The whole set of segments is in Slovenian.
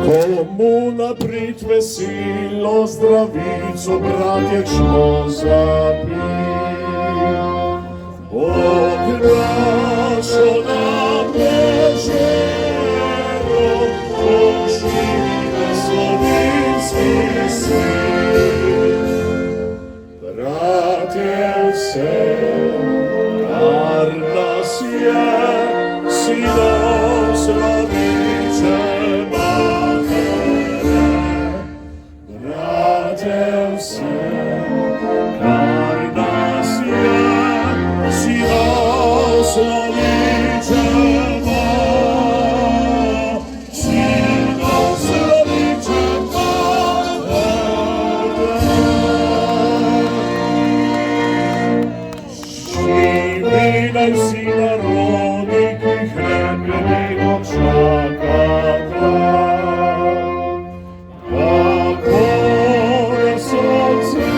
Komu naprit vesilo zdravico, bratje, čmo zapit. Bog našo nam večero, poživi slovenski sin. Bratje, vse, kar nas je, sinov slaviče matere. Bratje, vse, kar nas je, sinov slaviče matere. Sinov slaviče naj vsi narodi, ki hrepenega čakata. Tako je sonce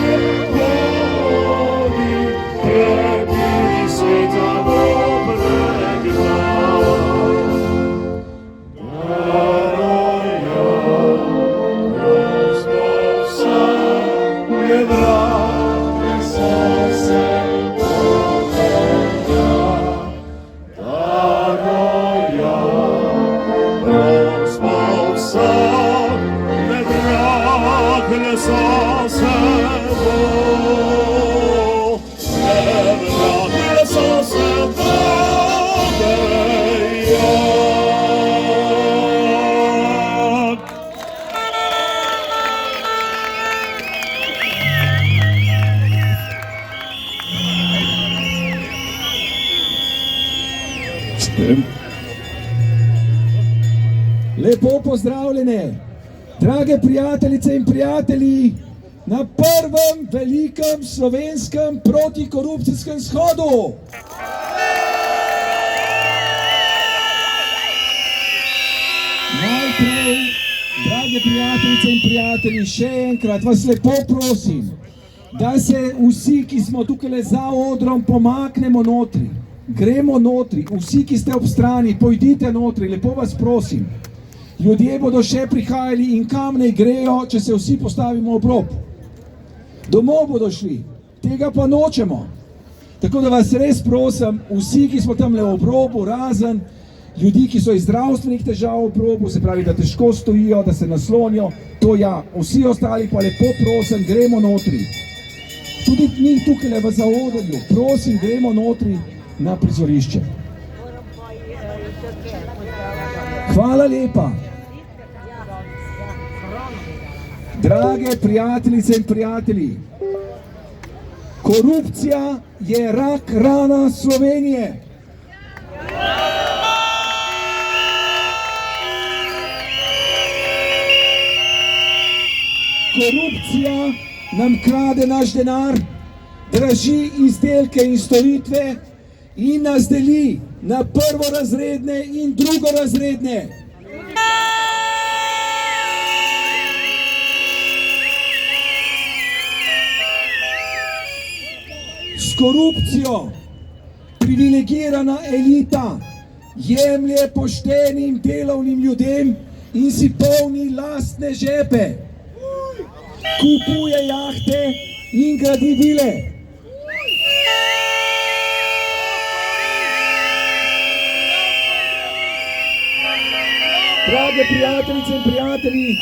vodi, prebili sveta dobrega. Daroja, Gospod sam je vrag, je sonce. Lepo pozdravljene, drage prijateljice in prijatelji, na prvem velikem slovenskem protikorupcijskem shodu. Najprej, drage prijateljice in prijatelji, še enkrat vas lepo prosim, da se vsi, ki smo tukaj za odrom, pomaknemo notri. Gremo notri, vsi, ki ste ob strani, pojdite notri, lepo vas prosim. Ljudje bodo še prihajali in kam naj grejo, če se vsi postavimo ob rob. Domov bodo šli, tega pa nočemo. Tako da vas res prosim, vsi, ki smo tamle ob robu, razen ljudi, ki so iz zdravstvenih težav ob robu, se pravi, da težko stojijo, da se naslonijo, to ja, vsi ostali pa lepo prosim, gremo notri. Tudi mi tukaj v zaodrju, prosim, gremo notri na prizorišče. Hvala lepa. Drage prijateljice in prijatelji, korupcija je rak rana Slovenije. Korupcija nam krade naš denar, draži izdelke in storitve in nas deli na prvorazredne in drugorazredne. S korupcijo privilegirana elita jemlje poštenim delovnim ljudem in si polni lastne žepe. Kupuje jahte in gradi vile. Drage prijateljice in prijatelji,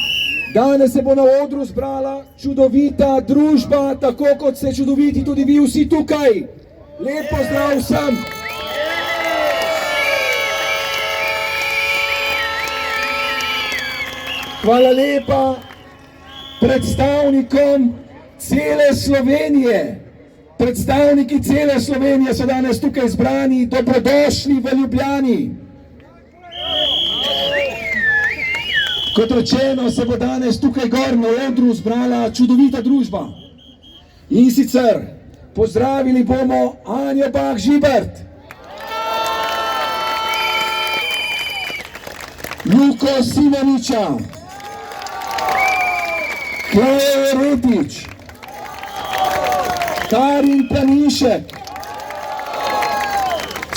danes se bo na odru zbrala čudovita družba, tako kot ste čudoviti tudi vi vsi tukaj. Lep pozdrav vsem! Hvala lepa predstavnikom cele Slovenije. Predstavniki cele Slovenije so danes tukaj zbrani, dobrodošli v Ljubljani. Kot rečeno, se bo danes tukaj gor na odru zbrala čudovita družba. In sicer pozdravili bomo Anjo Bah Žibert, Luko Simoniča, Klejo Retič, Karin Planinšek,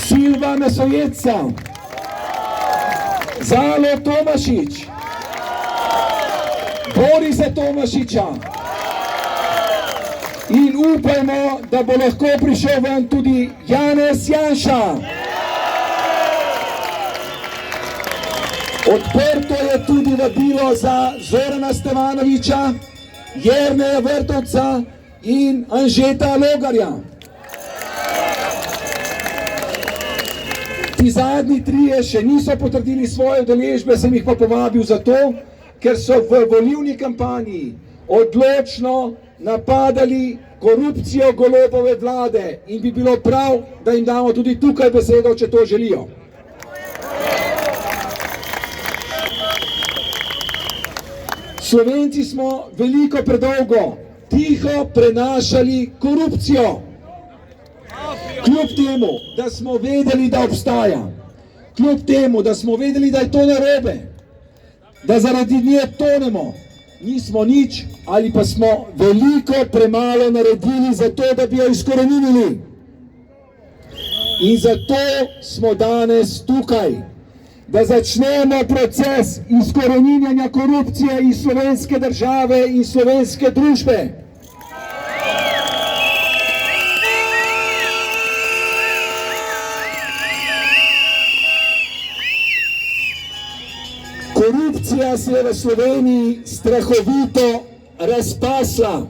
Silva Mesojetca, Zalo Tomašič, Borisa Tomašiča in upajmo, da bo lahko prišel ven tudi Janez Janša. Odprto je tudi vabilo za Zorana Stevanoviča, Jerneja Vrtovca in Anžeta Logarja. Ti zadnji trije še niso potrdili svoje udeležbe, sem jih pa povabil zato, ker so v volilni kampanji odločno napadali korupcijo Golobove vlade in bi bilo prav, da jim damo tudi tukaj besedo, če to želijo. Slovenci smo veliko predolgo tiho prenašali korupcijo. Kljub temu, da smo vedeli, da obstaja, kljub temu, da smo vedeli, da je to narobe, da zaradi nje tonemo, nismo nič ali pa smo veliko premalo naredili za to, da bi jo izkoreninili. In zato smo danes tukaj, da začnemo proces izkoreninjanja korupcije iz slovenske države in slovenske družbe. Korupcija se je v Sloveniji strahovito razpasla.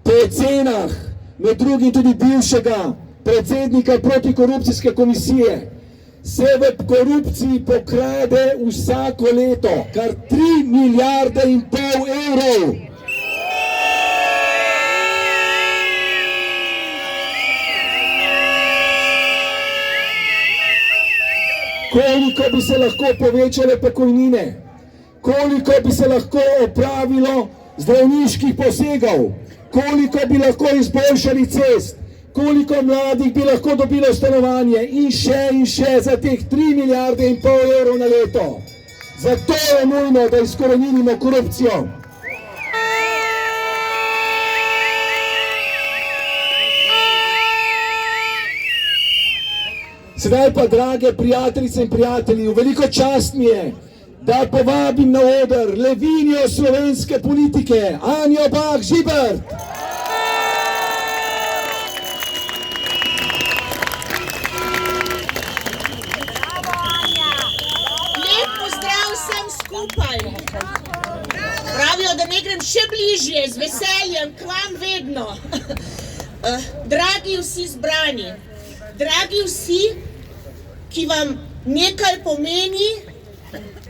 Po ocenah, med drugim tudi bivšega predsednika protikorupcijske komisije, se v korupciji pokrade vsako leto kar 3,5 milijarde evrov. Koliko bi se lahko povečale pokojnine, koliko bi se lahko opravilo zdravniških posegov, koliko bi lahko izboljšali cest, koliko mladih bi lahko dobilo stanovanje in še za teh 3,5 milijarde evrov na leto. Zato je nujno, da izkoreninimo korupcijo. Sedaj pa, drage prijateljice in prijatelji, v veliko čast mi je, da povabim na oder levinjo slovenske politike, Anjo Bah Žibert. Lep pozdrav vsem skupaj. Pravijo, da ne grem še bližje, z veseljem, k vam vedno. Dragi vsi zbrani, dragi vsi, ki vam nekaj pomeni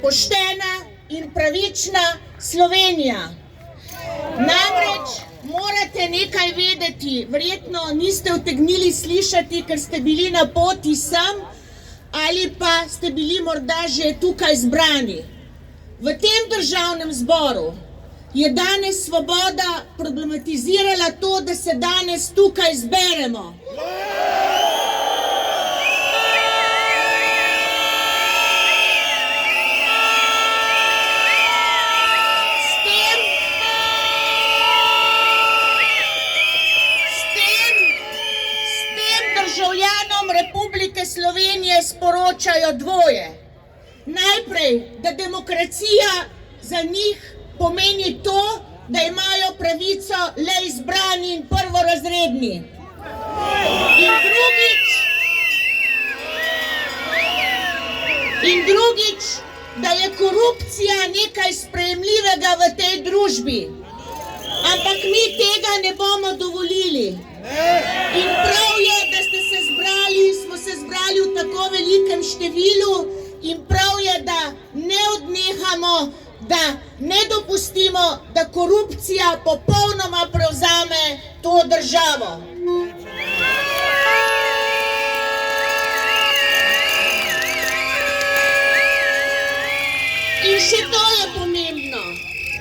poštena in pravična Slovenija. Namreč morate nekaj vedeti, verjetno niste utegnili slišati, ker ste bili na poti sem ali pa ste bili morda že tukaj zbrani. V tem državnem zboru je danes Svoboda problematizirala to, da se danes tukaj zberemo. Republike Slovenije sporočajo dvoje. Najprej, da demokracija za njih pomeni to, da imajo pravico le izbrani in prvorazredni. In drugič, da je korupcija nekaj sprejemljivega v tej družbi. Ampak mi tega ne bomo dovolili. In prav je, da smo se zbrali v tako velikem številu in prav je, da ne odnehamo, da ne dopustimo, da korupcija popolnoma prevzame to državo. In še to je pomembno,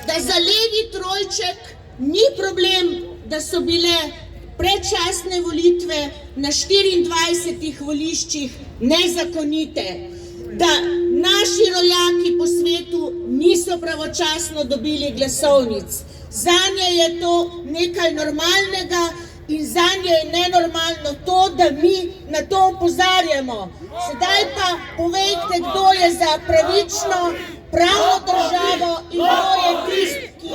da za levi trojček ni problem, da so bile predčasne volitve na 24 voliščih nezakonite, da naši rojaki po svetu niso pravočasno dobili glasovnic. Zanje je to nekaj normalnega in zanje je nenormalno to, da mi na na to opozarjamo. Sedaj pa povejte, kdo je za pravično pravno državo in kdo je tisti, ki...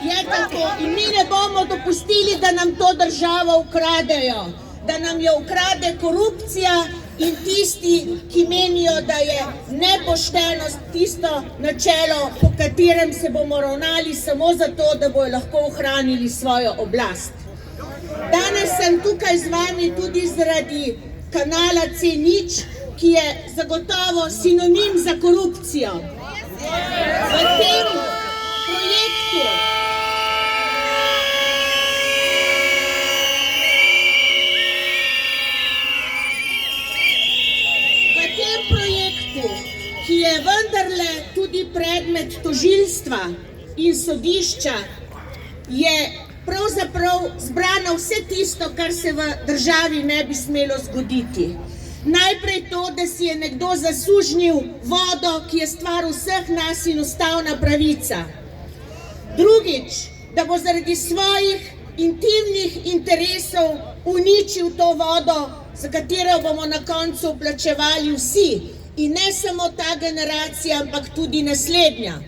Je tako in mi ne bomo dopustili, da nam to državo ukradejo, da nam jo ukrade korupcija in tisti, ki menijo, da je nepoštenost tisto načelo, po katerem se bomo ravnali samo zato, da bojo lahko ohranili svojo oblast. Danes sem tukaj z vami tudi zaradi kanala C0, ki je zagotovo sinonim za korupcijo. V tem projektu ki je vendarle tudi predmet tožilstva in sodišča, je pravzaprav zbrano vse tisto, kar se v državi ne bi smelo zgoditi. Najprej to, da si je nekdo zasužnil vodo, ki je stvar vseh nas in ustavna pravica. Drugič, da bo zaradi svojih intimnih interesov uničil to vodo, za katero bomo na koncu plačevali vsi. In ne samo ta generacija, ampak tudi naslednja.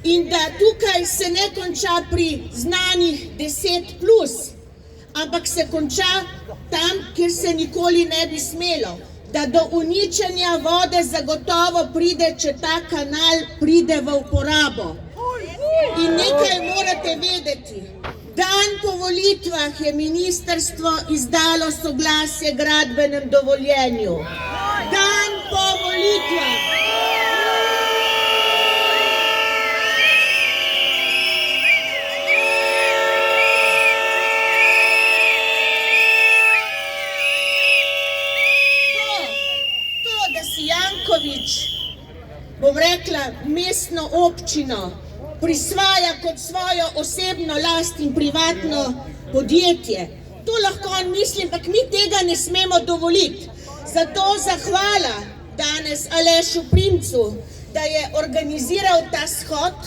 In da tukaj se ne konča pri znanih 10+, ampak se konča tam, kjer se nikoli ne bi smelo. Da do uničenja vode zagotovo pride, če ta kanal pride v uporabo. In nekaj morate vedeti. Dan po volitvah je ministrstvo izdalo soglasje gradbenem dovoljenju. Dan po volitvah. To, da si Janković, bom rekla, mestno občino prisvaja kot svojo osebno last in privatno podjetje. To lahko on misli, ampak mi tega ne smemo dovoliti. Zato zahvala danes Alešu Primcu, da je organiziral ta shod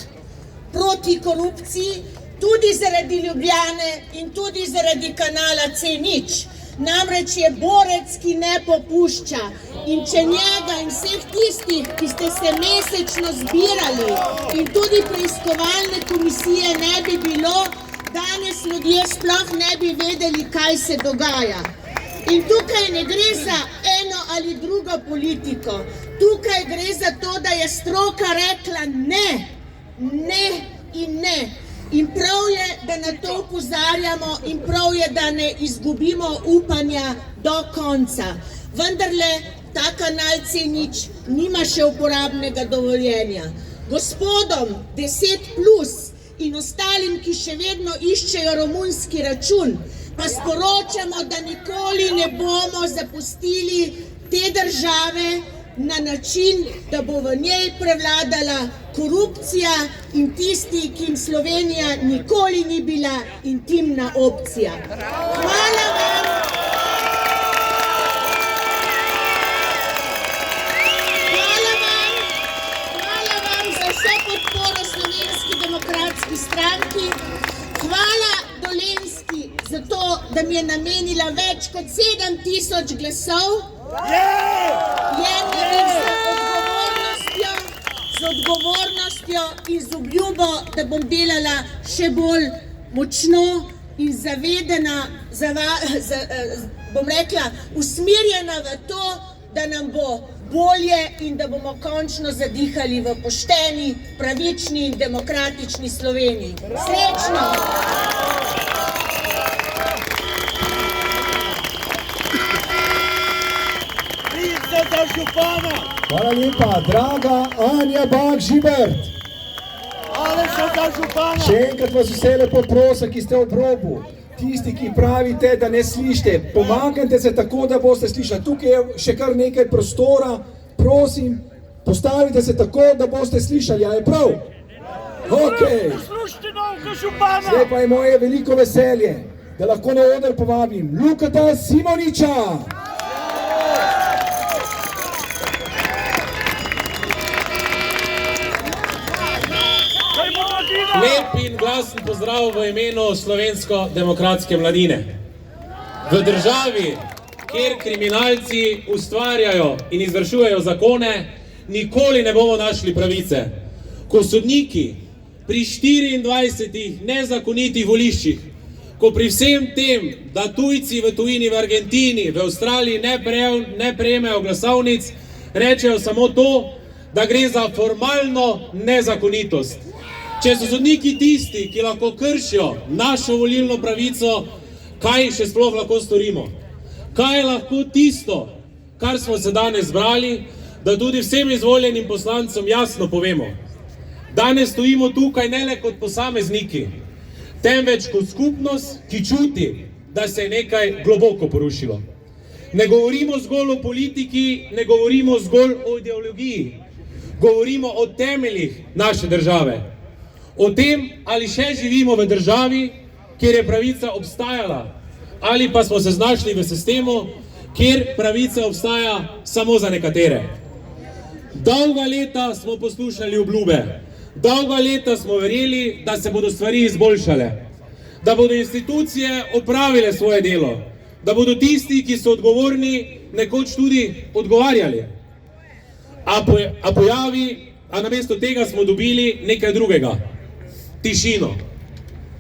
proti korupciji, tudi zaradi Ljubljane in tudi zaradi kanala C0. Namreč je borec, ki ne popušča. In če njega in vseh tistih, ki ste se mesečno zbirali in tudi preiskovalne komisije ne bi bilo, danes ljudje sploh ne bi vedeli, kaj se dogaja. In tukaj ne gre za eno ali drugo politiko. Tukaj gre za to, da je stroka rekla ne, ne in ne. In prav je, da na to opozarjamo in prav je, da ne izgubimo upanja do konca. Vendarle ta kanal C0 nima še uporabnega dovoljenja. Gospodom 10+ in ostalim, ki še vedno iščejo romunski račun, pa sporočamo, da nikoli ne bomo zapustili te države na način, da bo v njej prevladala korupcija in tisti, ki jim Slovenija nikoli ni bila intimna opcija. Hvala vam. Hvala vam za vso podporo Slovenski demokratski stranki. Hvala Dolenjski za to, da mi je namenila več kot 7000 glasov. Jemljem z odgovornostjo in z obljubo, da bom delala še bolj močno in zavedena, bom rekla, usmerjena v to, da nam bo bolje in da bomo končno zadihali v pošteni, pravični in demokratični Sloveniji. Srečno! Hvala lepa, draga Anja Bah Žibert. Še enkrat vas vse lepo prosim, ki ste ob robu, tisti, ki pravite, da ne slišite, pomakajte se tako, da boste slišali. Tukaj je še kar nekaj prostora, prosim, postavite se tako, da boste slišali, a je prav? Ok. Zdaj pa je moje veliko veselje, da lahko na oder povabim Lukata Simoniča. Lep in glasen pozdrav v imenu slovensko-demokratske mladine. V državi, kjer kriminalci ustvarjajo in izvršujejo zakone, nikoli ne bomo našli pravice. Ko sodniki pri 24 nezakonitih voliščih, ko pri vsem tem, da tujci v tujini, v Argentini, v Avstraliji ne prejmejo glasovnic, rečejo samo to, da gre za formalno nezakonitost. Če so sodniki tisti, ki lahko kršijo našo volilno pravico, kaj še sploh lahko storimo? Kaj je lahko tisto, kar smo se danes zbrali, da tudi vsem izvoljenim poslancem jasno povemo? Danes stojimo tukaj ne le kot posamezniki, temveč kot skupnost, ki čuti, da se je nekaj globoko porušilo. Ne govorimo zgolj o politiki, ne govorimo zgolj o ideologiji, govorimo o temeljih naše države. O tem, ali še živimo v državi, kjer je pravica obstajala, ali pa smo se znašli v sistemu, kjer pravica obstaja samo za nekatere. Dolga leta smo poslušali obljube, dolga leta smo verjeli, da se bodo stvari izboljšale, da bodo institucije opravile svoje delo, da bodo tisti, ki so odgovorni, nekoč tudi odgovarjali. A namesto tega smo dobili nekaj drugega. Tišino,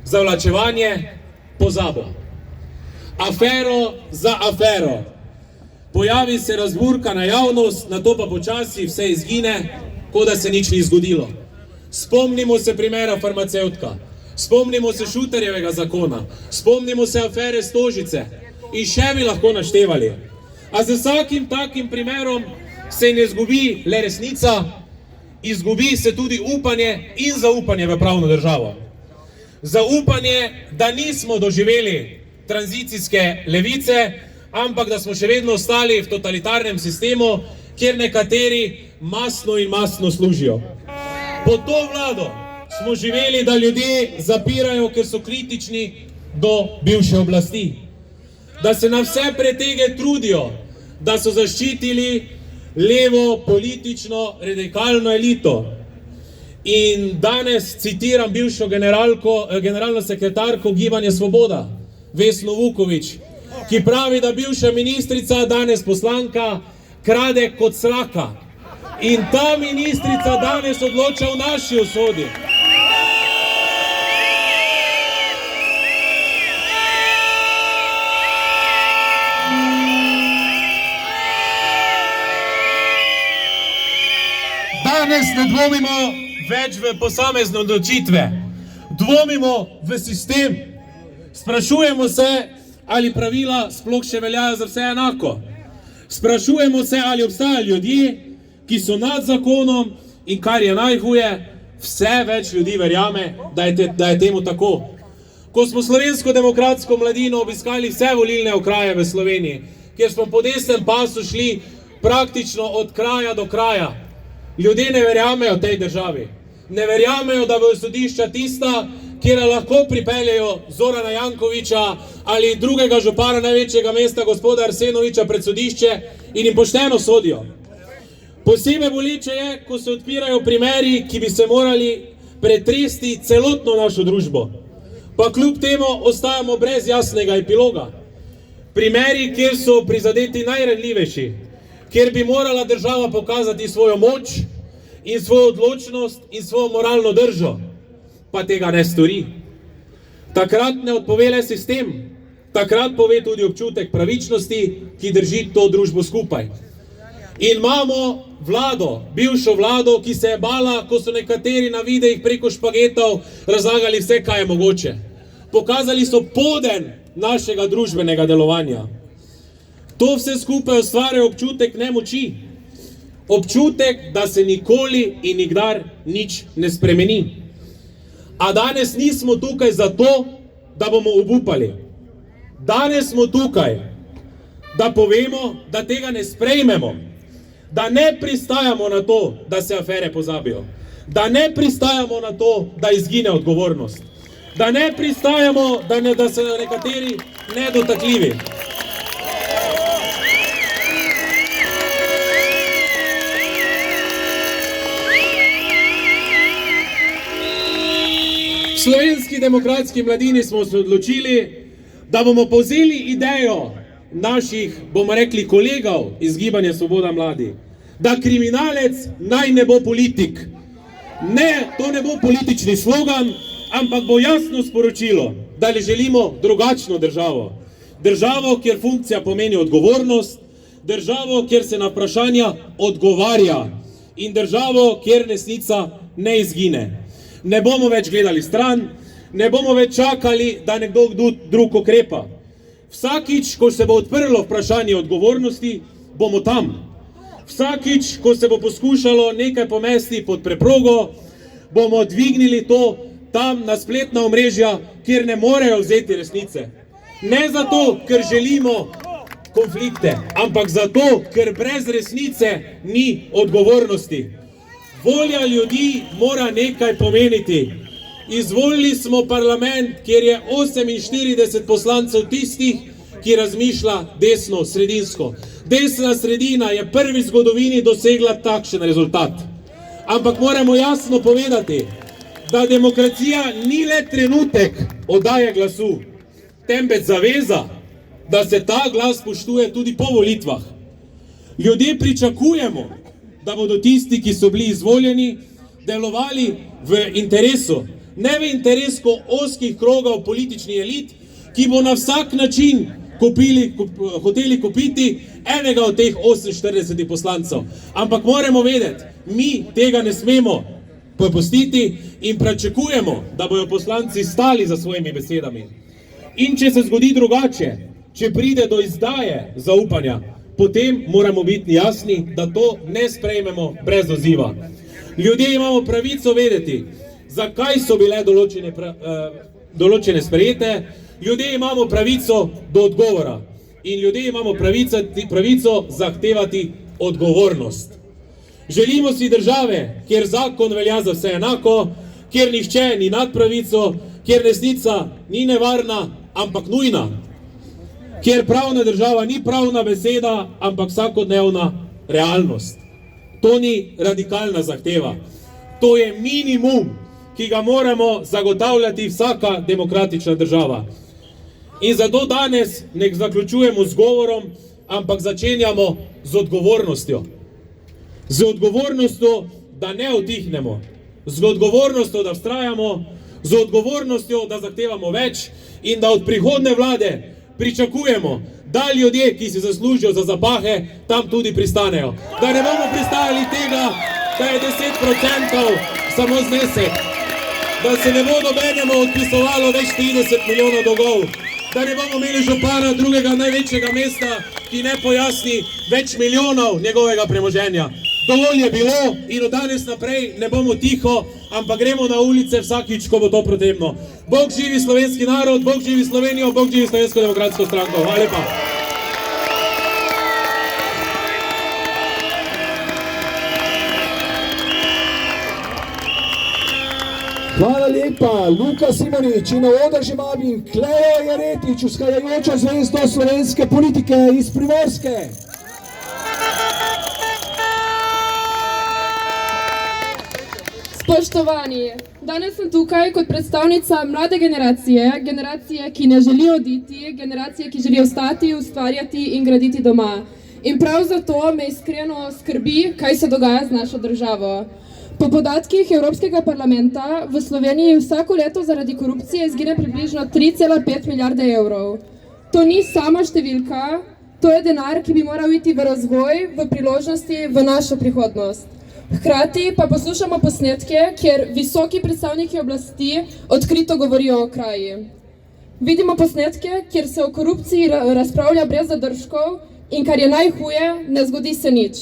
zavlačevanje, pozabo. Afero za afero. Pojavi se razburkana javnost, nato pa počasi vse izgine, kot da se nič ni zgodilo. Spomnimo se primera farmacevtka, spomnimo se Šuterjevega zakona, spomnimo se afere Stožice in še bi lahko naštevali. A z vsakim takim primerom se ne izgubi le resnica, izgubi se tudi upanje in zaupanje v pravno državo. Zaupanje, da nismo doživeli tranzicijske levice, ampak da smo še vedno ostali v totalitarnem sistemu, kjer nekateri masno in masno služijo. Pod to vlado smo živeli, da ljudje zapirajo, ker so kritični do bivše oblasti. Da se na vse pretege trudijo, da so zaščitili levo politično radikalno elito. In danes citiram bivšo generalno sekretarko Gibanja Svoboda, Vesno Vuković, ki pravi, da bivša ministrica, danes poslanka, krade kot sraka. In ta ministrica danes odloča v naši usodi. Danes ne dvomimo več v posamezne odločitve, dvomimo v sistem. Sprašujemo se, ali pravila sploh še veljajo za vse enako. Sprašujemo se, ali obstajajo ljudje, ki so nad zakonom in kar je najhuje, vse več ljudi verjame, da je temu tako. Ko smo slovensko-demokratsko mladino obiskali vse volilne okraje v Sloveniji, kjer smo po desnem pasu šli praktično od kraja do kraja, ljudje ne verjamejo tej državi. Ne verjamejo, da bodo sodišča tista, kjer lahko pripeljejo Zorana Jankovića ali drugega župana največjega mesta, gospoda Arsenovića, pred sodišče in jim pošteno sodijo. Posebej boleče je, ko se odpirajo primeri, ki bi se morali pretresti celotno našo družbo. Pa kljub temu ostajamo brez jasnega epiloga. Primeri, kjer so prizadeti najranljivejši, kjer bi morala država pokazati svojo moč in svojo odločnost in svojo moralno držo, pa tega ne stori. Takrat ne odpove le sistem, takrat pove tudi občutek pravičnosti, ki drži to družbo skupaj. In imamo vlado, bivšo vlado, ki se je bala, ko so nekateri na videih preko špagetov razlagali vse, kaj je mogoče. Pokazali so poden našega družbenega delovanja. To vse skupaj ustvarja občutek nemoči. Občutek, da se nikoli in nikdar nič ne spremeni. A danes nismo tukaj zato, da bomo obupali. Danes smo tukaj, da povemo, da tega ne sprejmemo. Da ne pristajamo na to, da se afere pozabijo. Da ne pristajamo na to, da izgine odgovornost. da ne pristajamo, da so nekateri nedotakljivi. V Slovenski demokratski mladini smo se odločili, da bomo povzeli idejo naših, bomo rekli, kolegov iz Gibanja Svoboda mladi, da kriminalec naj ne bo politik. Ne, to ne bo politični slogan, ampak bo jasno sporočilo, da le želimo drugačno državo. Državo, kjer funkcija pomeni odgovornost, državo, kjer se na vprašanja odgovarja in državo, kjer resnica ne izgine. Ne bomo več gledali stran, ne bomo več čakali, da nekdo drug ukrepa. Vsakič, ko se bo odprlo vprašanje odgovornosti, bomo tam. Vsakič, ko se bo poskušalo nekaj pomesti pod preprogo, bomo dvignili to tam na spletna omrežja, kjer ne morejo vzeti resnice. Ne zato, ker želimo konflikte, ampak zato, ker brez resnice ni odgovornosti. Volja ljudi mora nekaj pomeniti. Izvolili smo parlament, kjer je 48 poslancev tistih, ki razmišlja desno, sredinsko. Desna sredina je prvi v zgodovini dosegla takšen rezultat. Ampak moramo jasno povedati, da demokracija ni le trenutek oddaje glasu, temveč zaveza, da se ta glas spoštuje tudi po volitvah. Ljudje pričakujemo, da bodo tisti, ki so bili izvoljeni, delovali v interesu, ne v interesu ozkih krogov političnih elit, ki bo na vsak način hoteli kupiti enega od teh 48 poslancev. Ampak moramo vedeti, mi tega ne smemo popustiti in pričakujemo, da bodo poslanci stali za svojimi besedami. In če se zgodi drugače, če pride do izdaje zaupanja, potem moramo biti jasni, da to ne sprejmemo brez odziva. Ljudje imamo pravico vedeti, zakaj so bile določene sprejete, ljudje imamo pravico do odgovora in ljudje imamo pravico zahtevati odgovornost. Želimo si države, kjer zakon velja za vse enako, kjer nihče ni nad pravico, kjer resnica ni nevarna, ampak nujna. Kjer pravna država ni pravna beseda, ampak vsakodnevna realnost. To ni radikalna zahteva. To je minimum, ki ga moramo zagotavljati vsaka demokratična država. In zato danes ne zaključujemo z govorom, ampak začenjamo z odgovornostjo. Z odgovornostjo, da ne utihnemo. Z odgovornostjo, da vztrajamo. Z odgovornostjo, da zahtevamo več in da od prihodne vlade pričakujemo, da ljudje, ki si zaslužijo za zapahe, tam tudi pristanejo. Da ne bomo pristajali tega, da je 10% samo znesek. Da se ne bo nobenemu odpisovalo več 30 milijonov dolgov. Da ne bomo imeli župana drugega največjega mesta, ki ne pojasni več milijonov njegovega premoženja. Dovolj je bilo in od danes naprej ne bomo tiho, ampak gremo na ulice vsakič, ko bo to potrebno. Bog živi slovenski narod, Bog živi Slovenijo, Bog živi Slovensko demokratsko stranko. Hvala lepa. Hvala lepa, Luka Simonič in na oder že vabim Klejo Jeretič, vzhajajočo zvezdo slovenske politike iz Primorske. Spoštovani, danes sem tukaj kot predstavnica mlade generacije, ki ne želi oditi, generacije, ki želi ostati, ustvarjati in graditi doma. In prav zato me iskreno skrbi, kaj se dogaja z našo državo. Po podatkih Evropskega parlamenta v Sloveniji vsako leto zaradi korupcije izgine približno 3,5 milijarde evrov. To ni sama številka, to je denar, ki bi moral iti v razvoj, v priložnosti, v našo prihodnost. Hkrati pa poslušamo posnetke, kjer visoki predstavniki oblasti odkrito govorijo o kraji. Vidimo posnetke, kjer se o korupciji razpravlja brez zadržkov in kar je najhuje, ne zgodi se nič.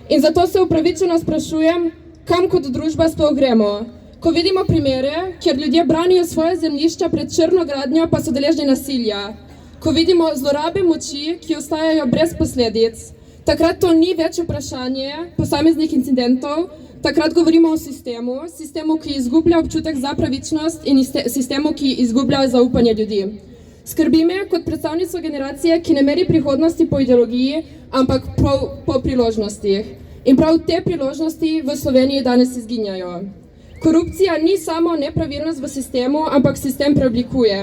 In zato se upravičeno sprašujem, kam kot družba sploh gremo. Ko vidimo primere, kjer ljudje branijo svoje zemljišča pred črno gradnjo, pa so deležni nasilja. Ko vidimo zlorabe moči, ki ostajajo brez posledic, takrat to ni več vprašanje posameznih incidentov, Takrat govorimo o sistemu, ki izgublja občutek za pravičnost in sistemu, ki izgublja zaupanje ljudi. Skrbi me kot predstavnico generacije, ki ne meri prihodnosti po ideologiji, ampak prav po priložnostih. In prav te priložnosti v Sloveniji danes izginjajo. Korupcija ni samo nepravilnost v sistemu, ampak sistem preoblikuje.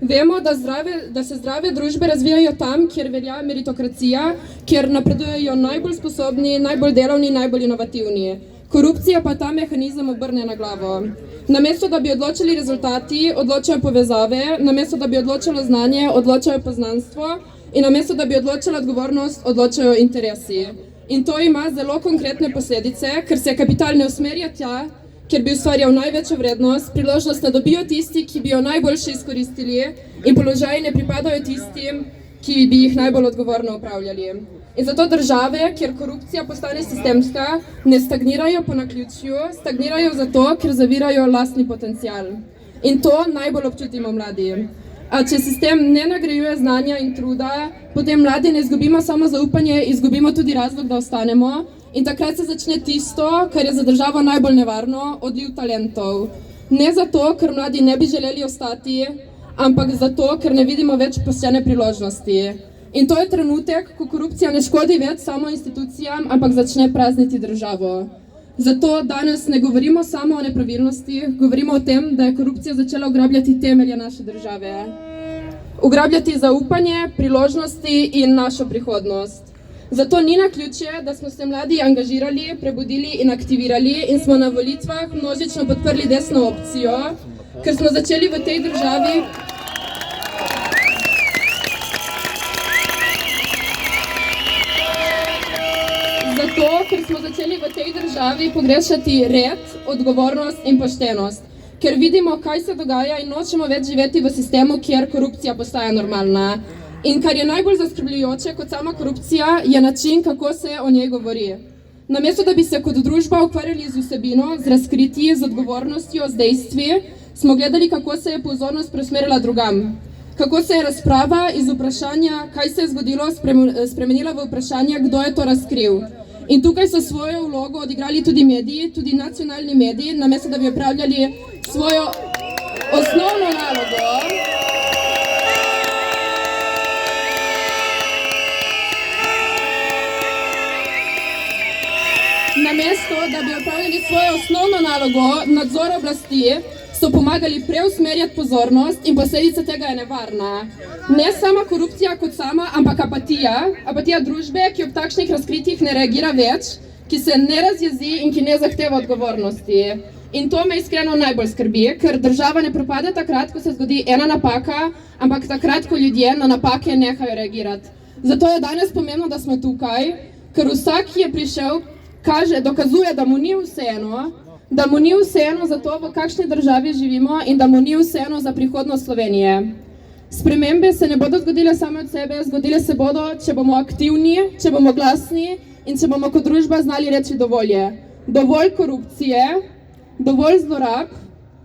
Vemo, da se zdrave družbe razvijajo tam, kjer velja meritokracija, kjer napredujejo najbolj sposobni, najbolj delovni, najbolj inovativni. Korupcija pa ta mehanizem obrne na glavo. Namesto, da bi odločili rezultati, odločajo povezave, namesto, da bi odločilo znanje, odločajo poznanstvo in namesto, da bi odločila odgovornost, odločajo interesi. In to ima zelo konkretne posledice, ker se kapital ne usmerja tja, kjer bi ustvarjal največjo vrednost, priložnost ne dobijo tisti, ki bi jo najboljše izkoristili in položaji ne pripadajo tistim, ki bi jih najbolj odgovorno upravljali. In zato države, kjer korupcija postane sistemska, ne stagnirajo po naključju, stagnirajo zato, ker zavirajo lastni potencial. In to najbolj občutimo mladi. A če sistem ne nagrajuje znanja in truda, potem mladi ne izgubimo samo zaupanje, izgubimo tudi razlog, da ostanemo. In takrat se začne tisto, kar je za državo najbolj nevarno, odliv talentov. Ne zato, ker mladi ne bi želeli ostati, ampak zato, ker ne vidimo več poštene priložnosti. In to je trenutek, ko korupcija ne škodi več samo institucijam, ampak začne prazniti državo. Zato danes ne govorimo samo o nepravilnostih, govorimo o tem, da je korupcija začela ugrabljati temelje naše države. Ugrabljati zaupanje, priložnosti in našo prihodnost. Zato ni naključje, da smo se mladi angažirali, prebudili in aktivirali in smo na volitvah množično podprli desno opcijo, ker smo začeli v tej državi pogrešati red, odgovornost in poštenost. Ker vidimo, kaj se dogaja in nočemo več živeti v sistemu, kjer korupcija postaja normalna. In kar je najbolj zaskrbljujoče kot sama korupcija, je način, kako se o njej govori. Namesto, da bi se kot družba ukvarjali z vsebino, z razkritji, z odgovornostjo, z dejstvi, smo gledali, kako se je pozornost preusmerila drugam. Kako se je razprava iz vprašanja, kaj se je zgodilo, spremenila v vprašanje, kdo je to razkril. In tukaj so svojo vlogo odigrali tudi mediji, tudi nacionalni mediji, namesto da bi opravljali svojo osnovno nalogo. Namesto da bi opravljali svojo osnovno nalogo, nadzor oblasti, so pomagali preusmerjati pozornost in posledica tega je nevarna. Ne sama korupcija kot sama, ampak apatija družbe, ki ob takšnih razkritjih ne reagira več, ki se ne razjezi in ki ne zahteva odgovornosti. In to me iskreno najbolj skrbi, ker država ne propade takrat, ko se zgodi ena napaka, ampak takrat, ko ljudje na napake nehajo reagirati. Zato je danes pomembno, da smo tukaj, ker vsak, ki je prišel, dokazuje, da mu ni vseeno za to, v kakšni državi živimo in da mu ni vseeno za prihodnost Slovenije. Spremembe se ne bodo zgodile same od sebe, zgodile se bodo, če bomo aktivni, če bomo glasni in če bomo kot družba znali reči dovolj. Dovolj korupcije, dovolj zlorab,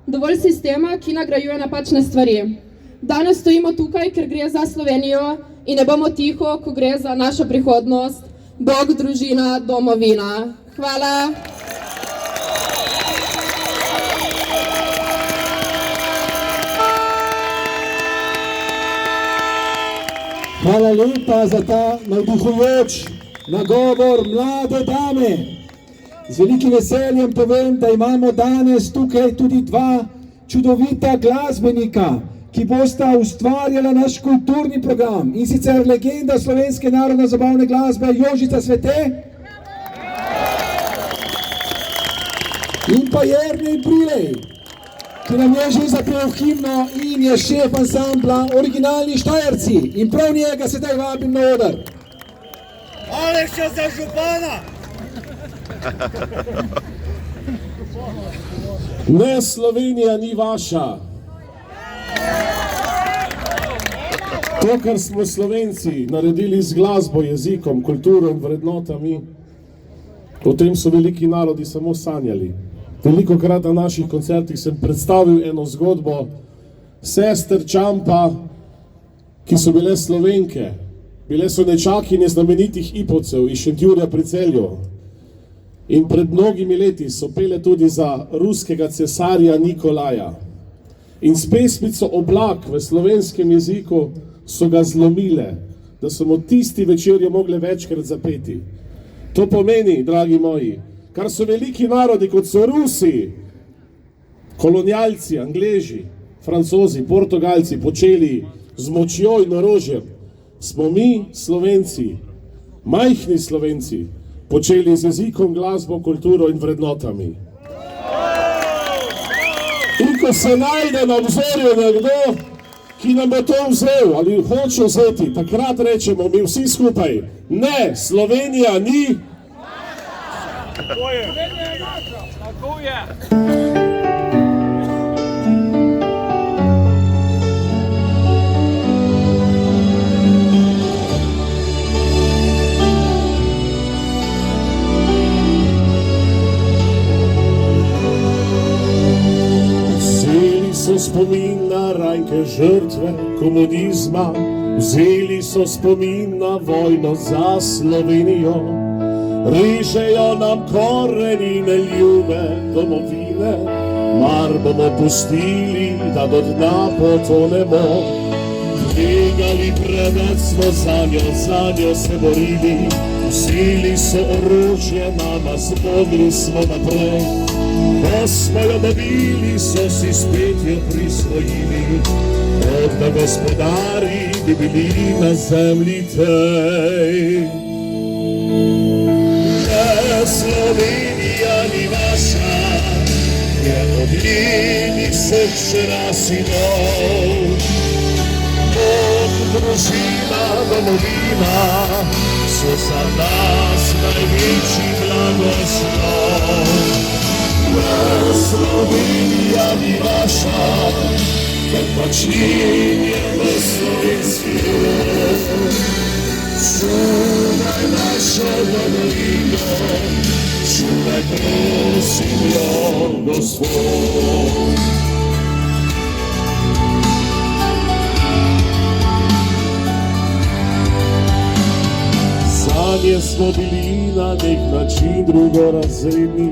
dovolj sistema, ki nagrajuje napačne stvari. Danes stojimo tukaj, ker gre za Slovenijo in ne bomo tiho, ko gre za našo prihodnost. Bog, družina, domovina. Hvala. Hvala lepa za ta navdihujoč nagovor mlade dame. Z velikim veseljem povem, da imamo danes tukaj tudi dva čudovita glasbenika, ki bosta ustvarjala naš kulturni program, in sicer legenda slovenske narodno-zabavne glasbe Jožica Svete in pa Jernej Brilej, ki nam je že zapel himno in je šef ansambla Originalni Štajerci. In prav njega sedaj vabim na oder. Aleša za župana! Ne, Slovenija ni vaša. To, kar smo Slovenci naredili z glasbo, jezikom, kulturo in vrednotami, o tem so veliki narodi samo sanjali. Velikokrat na naših koncertih sem predstavil eno zgodbo sester Čampa, ki so bile Slovenke. Bile so nečakinje znamenitih Ipovcev iz Šentjurja pri Celju. In pred mnogimi leti so pele tudi za ruskega cesarja Nikolaja. In s pesmico Oblak v slovenskem jeziku so ga zlomile, da so mu tisti večer jo mogle večkrat zapeti. To pomeni, dragi moji, kar so veliki narodi, kot so Rusi, kolonialci, Angleži, Francozi, Portugalci počeli z močjo in orožjem, smo mi, Slovenci, majhni Slovenci, počeli z jezikom, glasbo, kulturo in vrednotami. In ko se najde na obzorju nekdo, ki nam je to vzel ali hoče vzeti, takrat rečemo mi vsi skupaj, ne, Slovenija ni. Spomin na rajke žrtve komunizma, vzeli so spomin na vojno za Slovenijo, rižejo nam korenine ljube domovine, mar bomo pustili, da do dna potonemo. Tvegali preveč smo zanjo se borili, vzeli so orožje, nama zmogli smo naprej. Ko smo jo dobili, so si spet jo prisvojili, od da gospodari bi bili na zemlji tej. Ne, Slovenija ni vaša, je od njenih srčera sinov. Bog, družina, domovina so za nas največji blagoslov. Slovenija ni vaša, ker pač je v slovenski rod. Čuvaj našo domovino, čuvaj prosim jo, Gospod. Zanje smo bili na nek način drugorazredni,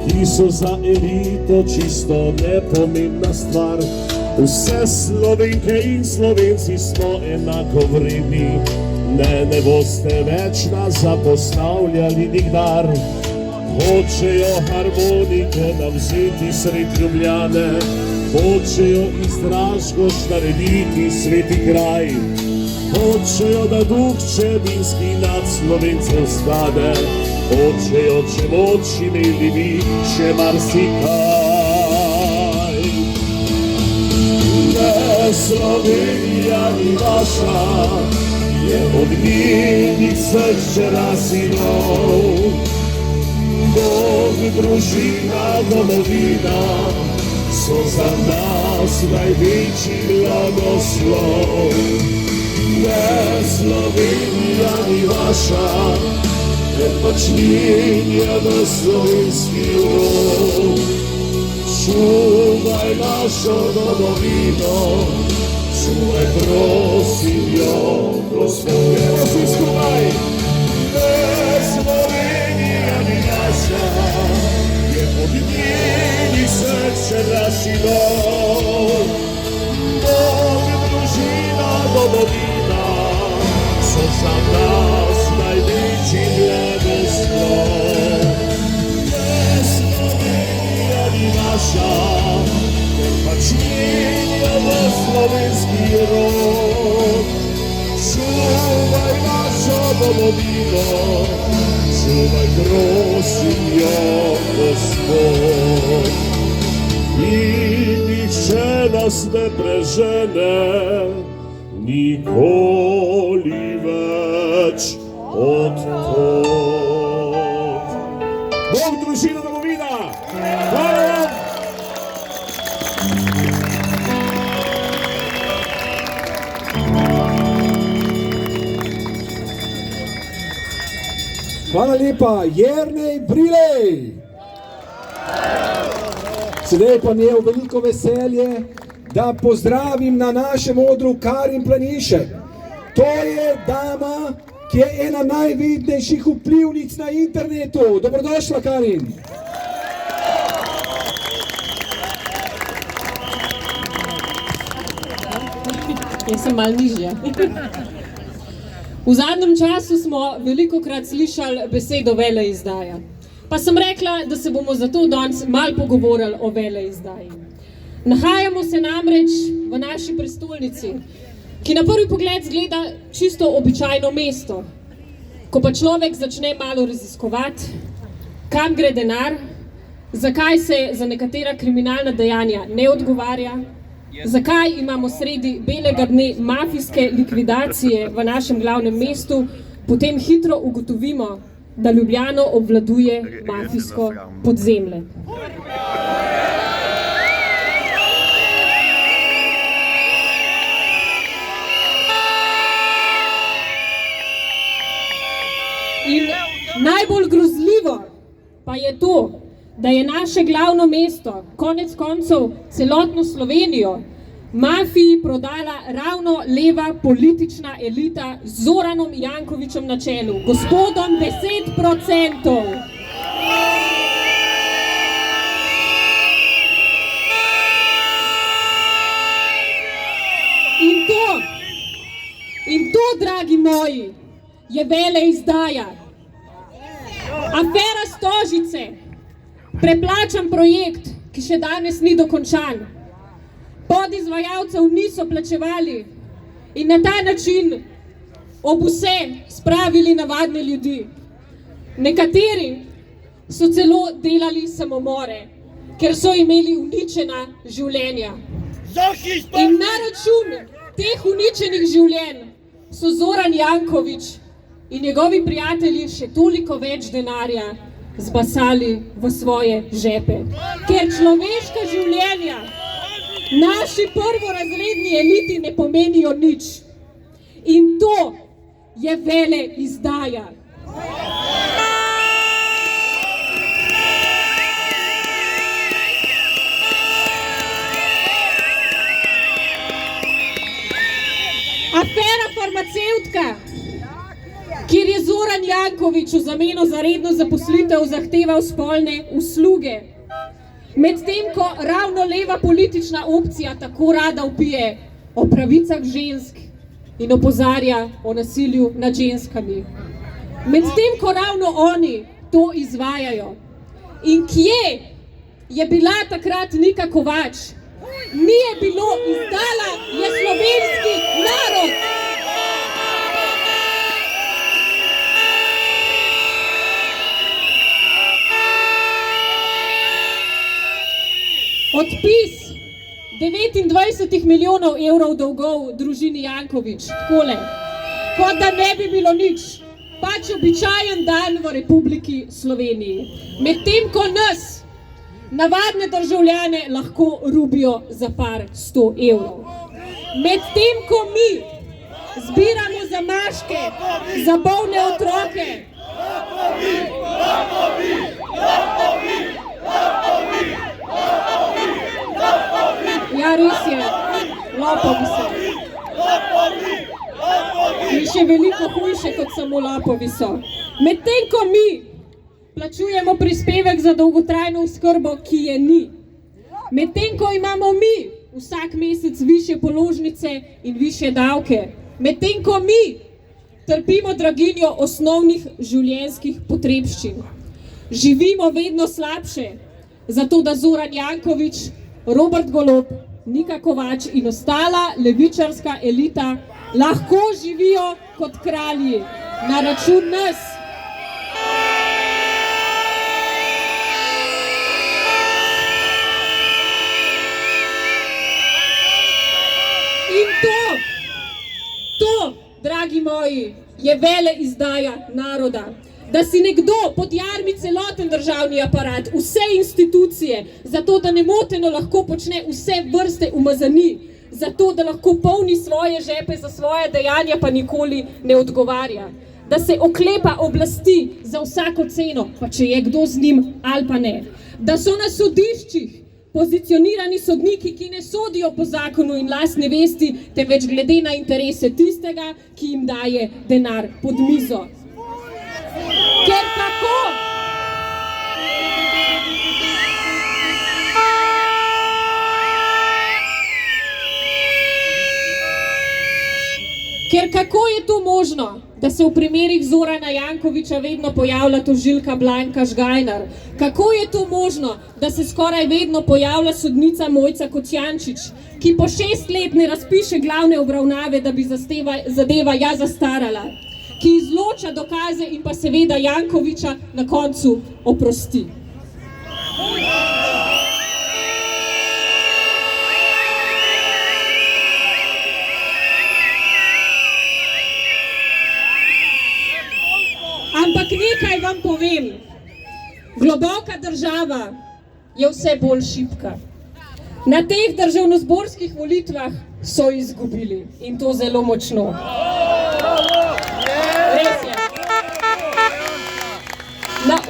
ki so za elito čisto nepomembna stvar. Vse Slovenke in Slovenci smo enako vredni, ne boste več nas zapostavljali nikdar. Hočejo harmonike nam vzeti sred Ljubljane, hočejo iz Dražgoš narediti sveti kraj, hočejo, da duh čebinski nad Slovencev stade, hočejo, če moč imeli bi še marsikaj. Ne, Slovenija ni vaša, je od njenih srčera sinov. Bog, družina, domovina so za nas največji blagoslov. Ne, Slovenija ni vaša, ker pač njen je v slovenski rod. Čuvaj našo domovino, čuvaj prosim jo, Gospod. Vsi skupaj! Ne, Slovenija ni naša, je od njenih srčera sinov. Bog, družina, domovina so za nas največji blagoslov. Ne, Slovenija ni naša, ker pač njen je v slovenski rod. Čuvaj našo domovino, čuvaj prosim jo, Gospod. In nihče nas ne prežene, nikoli več od tod. Bog, družina, domovina! Hvala vam! Hvala lepa, Jernej Brilej! Sedaj pa mi je veliko veselje, da pozdravim na našem odru Karin Planišek. To je dama, ki je ena najvidnejših vplivnic na internetu. Dobrodošla, Karin. Jaz sem malo nižja. V zadnjem času smo velikokrat slišali besedo veleizdaja. Pa sem rekla, da se bomo zato danes malo pogovorili o veleizdaji. Nahajamo se namreč v naši prestolnici, ki na prvi pogled zgleda čisto običajno mesto. Ko pa človek začne malo raziskovati, kam gre denar, zakaj se za nekatera kriminalna dejanja ne odgovarja, zakaj imamo sredi belega dne mafijske likvidacije v našem glavnem mestu, potem hitro ugotovimo, da Ljubljano obvladuje mafijsko podzemlje. In najbolj grozljivo pa je to, da je naše glavno mesto, konec koncev celotno Slovenijo, mafiji prodala ravno leva politična elita z Zoranom Jankovićem na čelu, gospodom 10%. In to, dragi moji, je veleizdaja. Afera Stožice, preplačan projekt, ki še danes ni dokončan. Podizvajalcev niso plačevali in na ta način ob vse spravili navadne ljudi. Nekateri so celo delali samomore, ker so imeli uničena življenja. In na račun teh uničenih življenj so Zoran Janković in njegovi prijatelji še toliko več denarja zbasali v svoje žepe. Ker človeška življenja naši prvorazredni eliti ne pomenijo nič. In to je veleizdaja. Afera farmacevtka, kjer je Zoran Janković v zameno za redno zaposlitev zahteval spolne usluge. Medtem ko ravno leva politična opcija tako rada vpije o pravicah žensk in opozarja o nasilju nad ženskami. Medtem ko ravno oni to izvajajo. In kje je bila takrat Nika Kovač? Ni je bilo, izdala je slovenski narod. Odpis 29 milijonov evrov dolgov družini Janković, takole, kot da ne bi bilo nič, pač običajen dan v Republiki Sloveniji. Medtem ko nas, navadne državljane, lahko rubijo za par 100 evrov. Medtem ko mi zbiramo zamaške za bolne otroke. Ja, res je, lopovi so. In še veliko hujše kot samo lopovi so. Medtem ko mi plačujemo prispevek za dolgotrajno oskrbo, ki je ni. Medtem ko imamo mi vsak mesec višje položnice in višje davke. Medtem ko mi trpimo draginjo osnovnih življenjskih potrebščin. Živimo vedno slabše, zato da Zoran Janković, Robert Golob, Nika Kovač in ostala levičarska elita lahko živijo kot kralji na račun nas. In to, dragi moji, je veleizdaja naroda. Da si nekdo podjarmi celoten državni aparat, vse institucije, zato da nemoteno lahko počne vse vrste umazani, zato da lahko polni svoje žepe za svoje dejanja, pa nikoli ne odgovarja. Da se oklepa oblasti za vsako ceno, pa če je kdo z njim ali pa ne. Da so na sodiščih pozicionirani sodniki, ki ne sodijo po zakonu in lastni vesti, temveč glede na interese tistega, ki jim daje denar pod mizo. Ker kako je to možno, da se v primerih Zorana Jankovića vedno pojavlja tožilka Blanka Žgajnar? Kako je to možno, da se skoraj vedno pojavlja sodnica Mojca Kocijančič, ki po 6 let ne razpiše glavne obravnave, da bi zadeva ja zastarala, ki izloča dokaze in pa seveda Jankovića na koncu oprosti? Ampak nekaj vam povem, globoka država je vse bolj šibka. Na teh državnozborskih volitvah so izgubili in to zelo močno. Res je.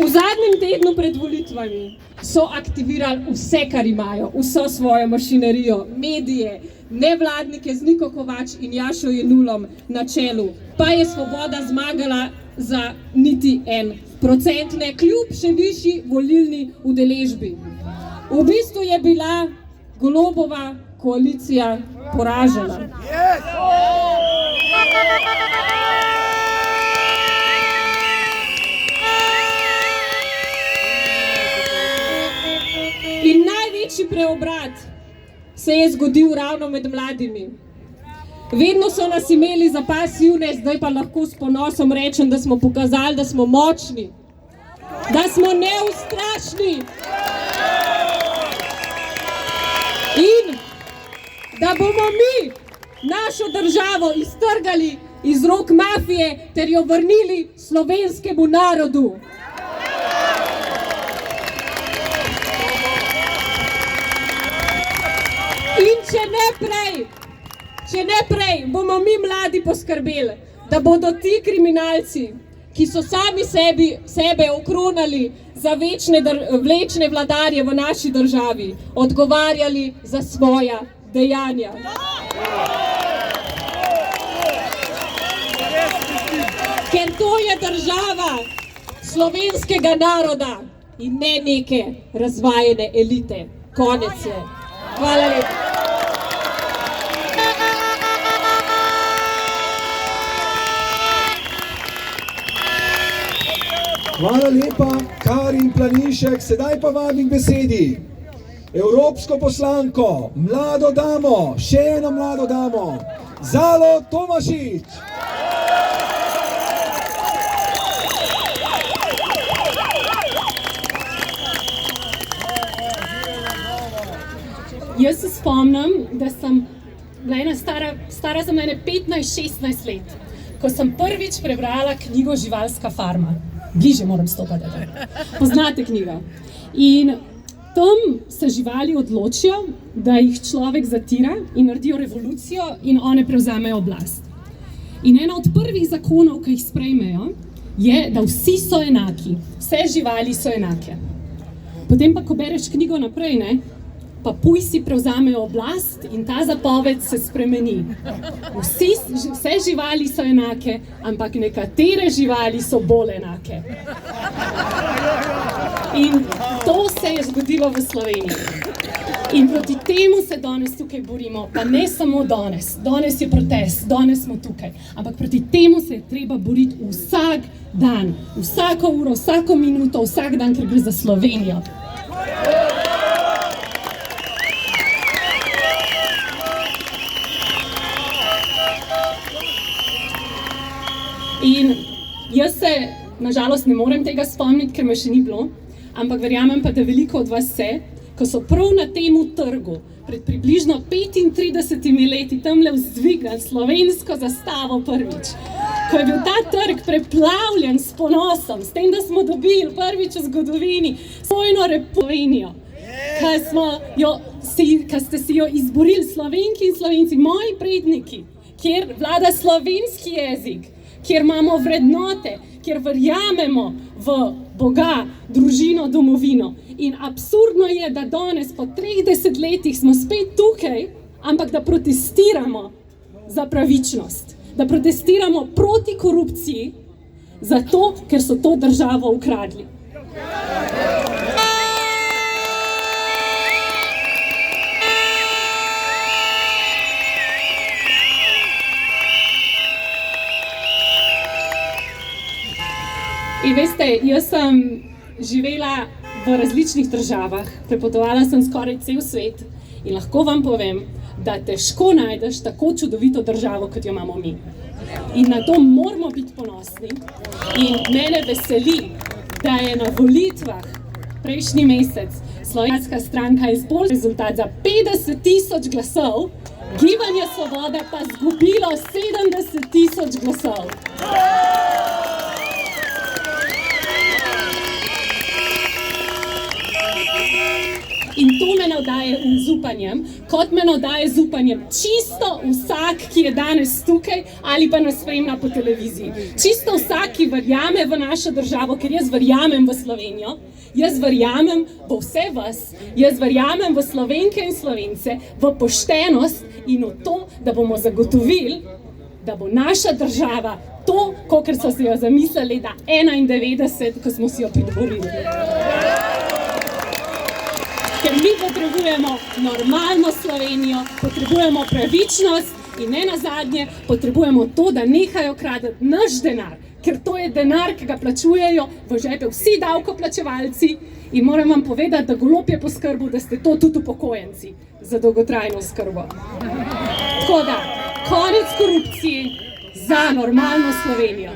V zadnjem tednu pred volitvami so aktivirali vse, kar imajo, vso svojo mašinerijo, medije, nevladnike z Niko Kovač in Jašo Jenulom na čelu, pa je Svoboda zmagala za niti 1%, ne, kljub še višji volilni udeležbi. V bistvu je bila Golobova koalicija poražena. In največji preobrat se je zgodil ravno med mladimi. Vedno so nas imeli za pasivne, zdaj pa lahko s ponosom rečem, da smo pokazali, da smo močni, da smo neustrašni in da bomo mi našo državo iztrgali iz rok mafije ter jo vrnili slovenskemu narodu. In če ne prej, bomo mi mladi poskrbeli, da bodo ti kriminalci, ki so sami sebe okronali za vlečne vladarje v naši državi, odgovarjali za svoja dejanja. Ker to je država slovenskega naroda in ne neke razvajene elite. Konec je. Hvala lepa. Hvala lepa, Karin Planinšek. Sedaj pa vabim k besedi evropsko poslanko, mlado damo, še eno mlado damo, Zalo Tomašič. Jaz se spomnim, da sem bila stara sem 15-16 let, ko sem prvič prebrala knjigo Živalska farma. Bliže moram stopati. Poznate knjigo. In tam se živali odločijo, da jih človek zatira in naredijo revolucijo in one prevzamejo oblast. In ena od prvih zakonov, ki jih sprejmejo, je, da vsi so enaki. Vse živali so enake. Potem pa, ko bereš knjigo naprej, pa pujsi prevzamejo oblast in ta zapoved se spremeni. Vse živali so enake, ampak nekatere živali so bolj enake. In to se je zgodilo v Sloveniji. In proti temu se danes tukaj borimo, pa ne samo danes. Danes je protest, danes smo tukaj. Ampak proti temu se je treba boriti vsak dan, vsako uro, vsako minuto, vsak dan, ker gre za Slovenijo. In jaz se, nažalost, ne morem tega spomniti, ker me še ni bilo, ampak verjamem pa, da veliko od vas se, ko so prav na temu trgu pred približno 35 leti tamle vzdignili slovensko zastavo prvič, ko je bil ta trg preplavljen s ponosom, s tem, da smo dobili prvič v zgodovini svojno Slovenijo, ko ste si jo izborili Slovenki in Slovenci, moji predniki, kjer vlada slovenski jezik, kjer imamo vrednote, kjer verjamemo v Boga, družino, domovino. In absurdno je, da danes po 30 letih smo spet tukaj, ampak da protestiramo za pravičnost, da protestiramo proti korupciji, zato, ker so to državo ukradli. In veste, jaz sem živela v različnih državah, prepotovala sem skoraj cel svet in lahko vam povem, da težko najdeš tako čudovito državo, kot jo imamo mi. In na to moramo biti ponosni. In mene veseli, da je na volitvah prejšnji mesec Slovenska stranka izboljšala rezultat za 50.000 glasov, Gibanje Svoboda pa zgubilo 70.000 glasov. In to me navdaja z upanjem, kot me navdaja z upanjem čisto vsak, ki je danes tukaj ali pa nas spremlja po televiziji. Čisto vsak, ki verjame v našo državo, ker jaz verjamem v Slovenijo, jaz verjamem v vse vas, jaz verjamem v Slovenke in Slovence, v poštenost in v to, da bomo zagotovili, da bo naša država to, kakor so si jo zamislili leta 1991, ko smo si jo pridobili. Ker mi potrebujemo normalno Slovenijo, potrebujemo pravičnost in ne nazadnje potrebujemo to, da nehajo kradeti naš denar, ker to je denar, ki ga plačujejo v žepe vsi davkoplačevalci in moram vam povedati, da Golob je poskrbel, da ste to tudi upokojenci za dolgotrajno oskrbo. Tako da, konec korupciji za normalno Slovenijo.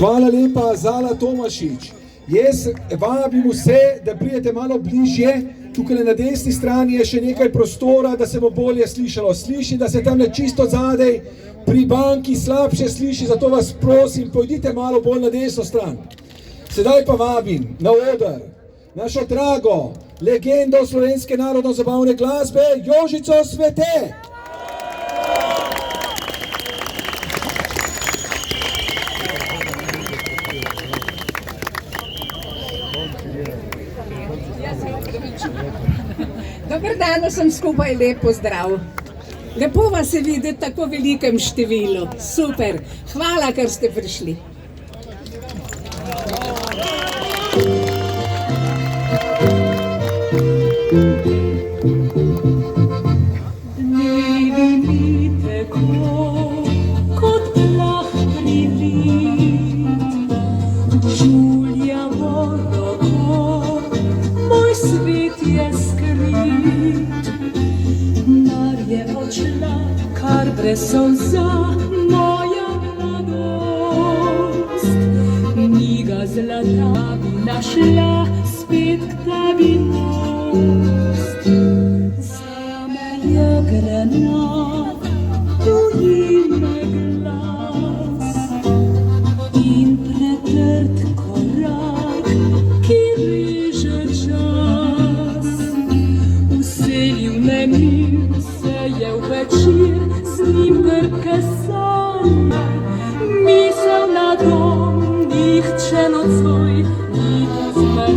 Hvala lepa, Zala Tomašič. Jaz vabim vse, da pridete malo bližje. Tukaj na desni strani je še nekaj prostora, da se bo bolje slišalo. Sliši, da se tam čisto zadaj pri banki slabše sliši, zato vas prosim, pojdite malo bolj na desno stran. Sedaj pa vabim na oder našo drago legendo slovenske narodno-zabavne glasbe Jožico Svete. Dobar dan vsem skupaj, lep pozdrav. Lepo vas je videti tako velikem številu. Super. Hvala, ker ste prišli. Dnevi mi teko kot plah prilit, žulja vodoko, moj svet je skrit. Mar je odšla kar brez solza moja mladost, ni ga zlata bi našla spet k tebi most. Zame je granat, tuji me glas in pretrd korak, ki reže čas. Vselil me mir, se je v večer, z njim grke sanje, misel na dom, nihče nocoj, ni to zme.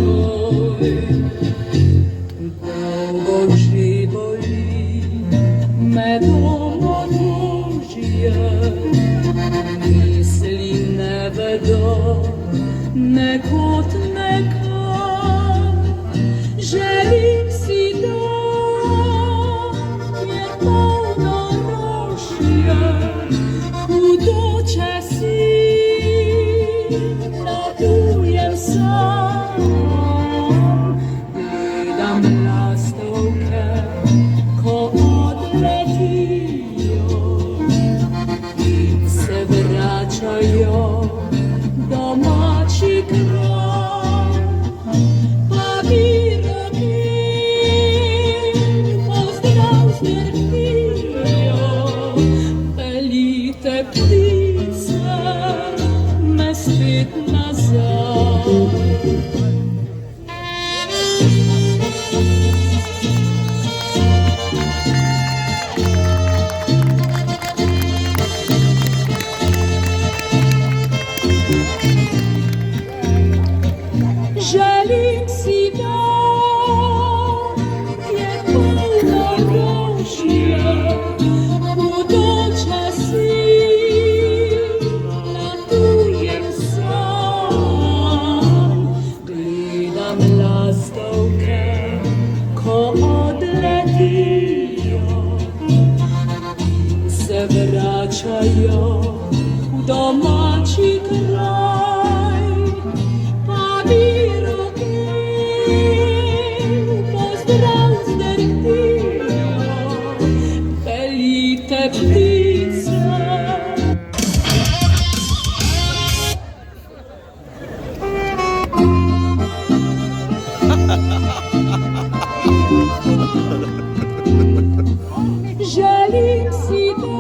Želim si, da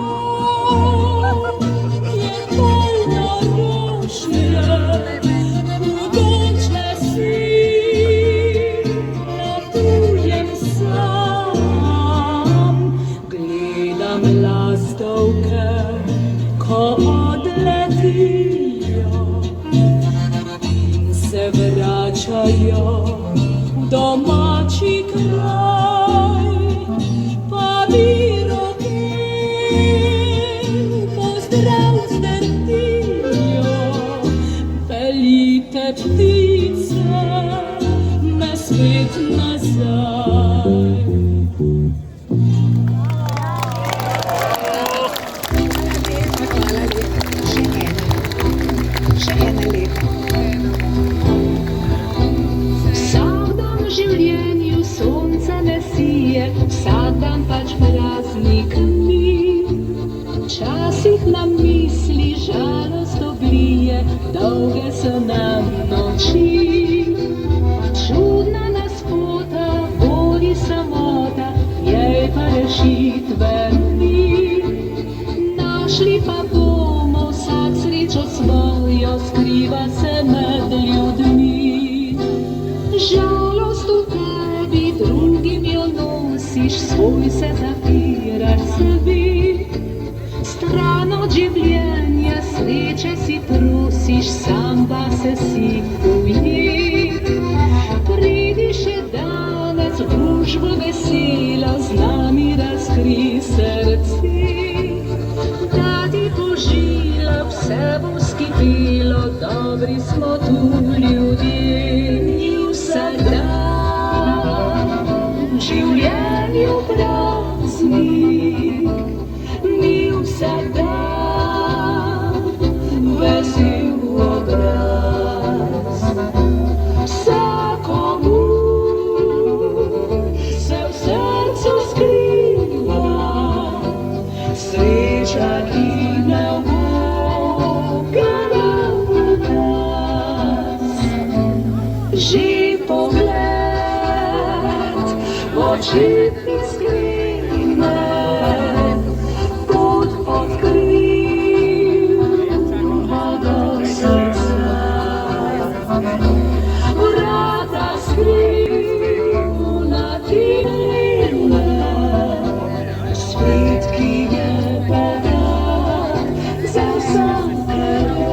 je polna rošnja, mogoče si latujem sam. Gledam lastovke, ko odletijo in se vračajo v domači kraj. Pa mi roke v pozdrav zdrtijo, peljite ptice me spet nazaj. Vsak dan v življenju sonca ne sije, vsak dan pač praznik ni. Včasih nam misli žalost oblije, dolge so nam noči. Čudna nas pota, boli samota, jej pa rešitve ni. Našli pa bomo vsak srečo svojo, skriva se med ljudmi. Žalost v tebi, drugim jo nosiš, svoj se zapiraš sebi. Stran od življenja, sreče si prosiš, sam pa se si ujit. Pridi še danes v družbo veselo, z nami razkri srce. Da ti požila vse bo skipilo, dobri smo tu ljudje. Vsak dan v življenju praznik, ni vsak dan vesel obraz. Vsakomur se v srcu skriva sreča, ki ne ugara v nas. Že pogled v oči iskrene, pot odkril vodo srca. Vrata skrivna ti vlile, svet, ki je bogat za vsakega.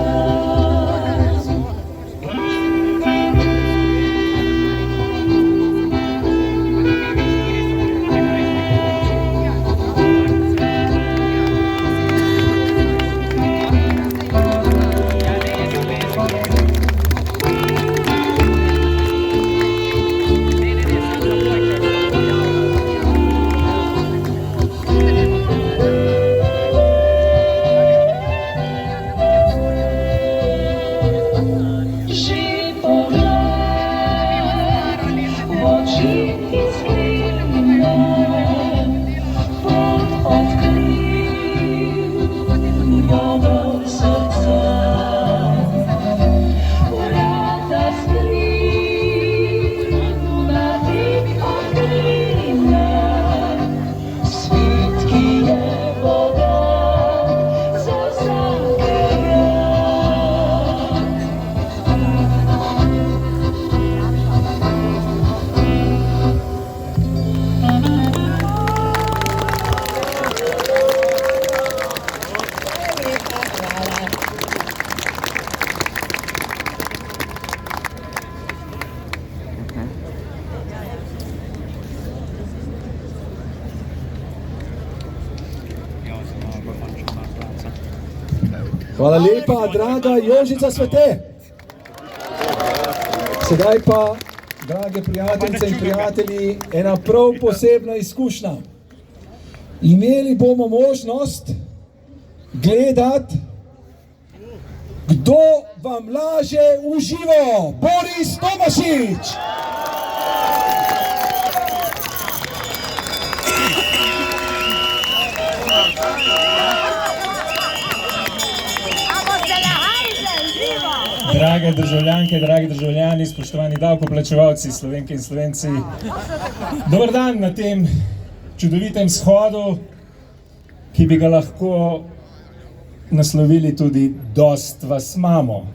Hvala lepa, draga Jožica Svete. Sedaj pa, drage prijateljice in prijatelji, ena prav posebna izkušnja. Imeli bomo možnost gledati, kdo vam laže v živo. Boris Tomašič. Dragi Drage državljanke, dragi državljani, spoštovani davkoplačevalci, Slovenke in Slovenci. Dober dan na tem čudovitem shodu, ki bi ga lahko naslovili tudi Dost vas imamo.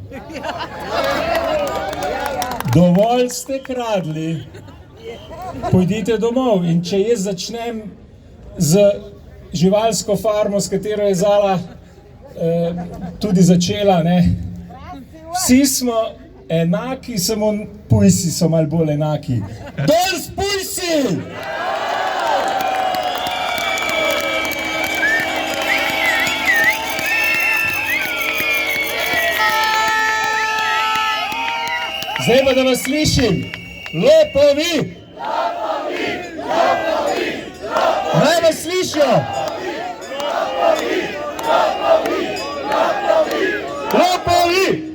Dovolj ste kradli, pojdite domov. In če jaz začnem z živalsko farmo, s katero je Zala tudi začela, ne? Vsi smo enaki, samo pujsi so malo bolj enaki. Dol s pujsi! Zdaj pa da vas slišim. Lopovi! Lopovi! Lopovi! Naj vas slišijo! Lopovi! Lopovi! Lopovi!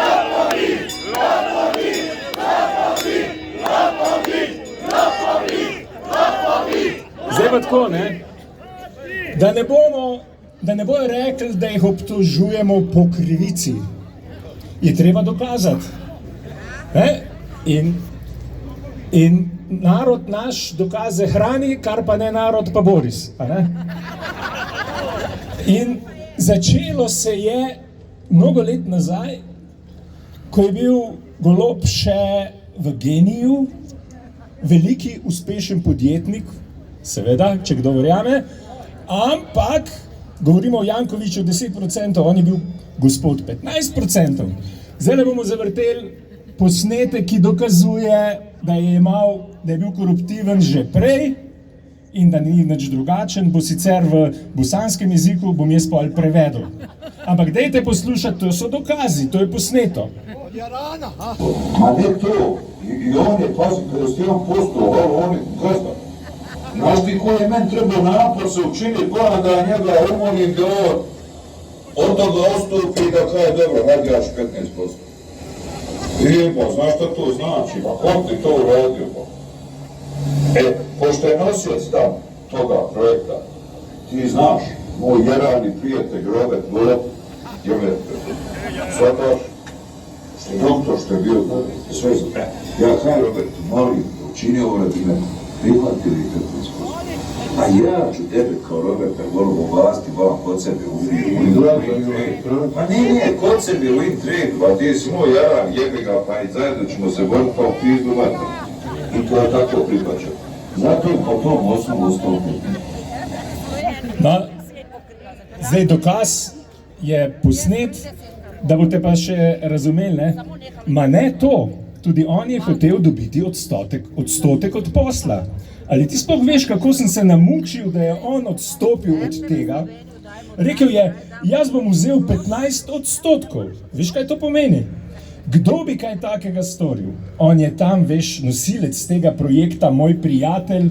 Lopovi! Lopovi! Lopovi! Lopovi! Lopovi! Lopovi! Zdaj pa tako, ne? Da ne bojo rekli, da jih obtožujemo po krivici. Je treba dokazati. In narod naš dokaze hrani, kar pa ne narod, pa Boris. In začelo se je mnogo let nazaj, ko je bil Golob še v Geniju, veliki uspešen podjetnik, seveda, če kdo verjame, ampak govorimo o Jankoviću 10%, on je bil gospod 15%. Zdaj bomo zavrteli posnetek, ki dokazuje, da je bil koruptiven že prej in da ni nič drugačen, bo sicer v bosanskem jeziku, bom jaz pol prevedel. Ampak dajte poslušati, to so dokazi, to je posneto. Ma ne to, i on je, pazi, 51%, on je gazda. Znaš ti koji je meni trebao napor se učiniti, da ja njega umolim da od toga ostupi da kaže, dobro, radi jaš 15%. I pa, znaš šta to znači, pa kom ti to uradio, pa? Pošto je nosioc tam toga projekta, ti znaš, moj jerani prijatelj Robert Golob, shvataš, što je doktor, što je bio, sve za... Ja, kaj Robert, molim, učini ovo radi mene, prihvatili 15%. A ja ću tebe kao Roberta Golob oblasti vam kod sebe u Intrade. Pa nije, kod sebe u Intrade, pa ti si moj jaran, jebi ga, pa i zajedno ćemo se boriti pa u pizdu vatra. I to je tako prihvaćao. Zato je po tom osnovu ostao No, zdaj dokaz je posnet, da boste pa še razumeli, ne? Ma ne to, tudi on je hotel dobiti odstotek od posla. Ali ti sploh veš, kako sem se namučil, da je on odstopil od tega? Rekel je, jaz bom vzel 15%. Veš, kaj to pomeni? Kdo bi kaj takega storil? On je tam, veš, nosilec tega projekta, moj prijatelj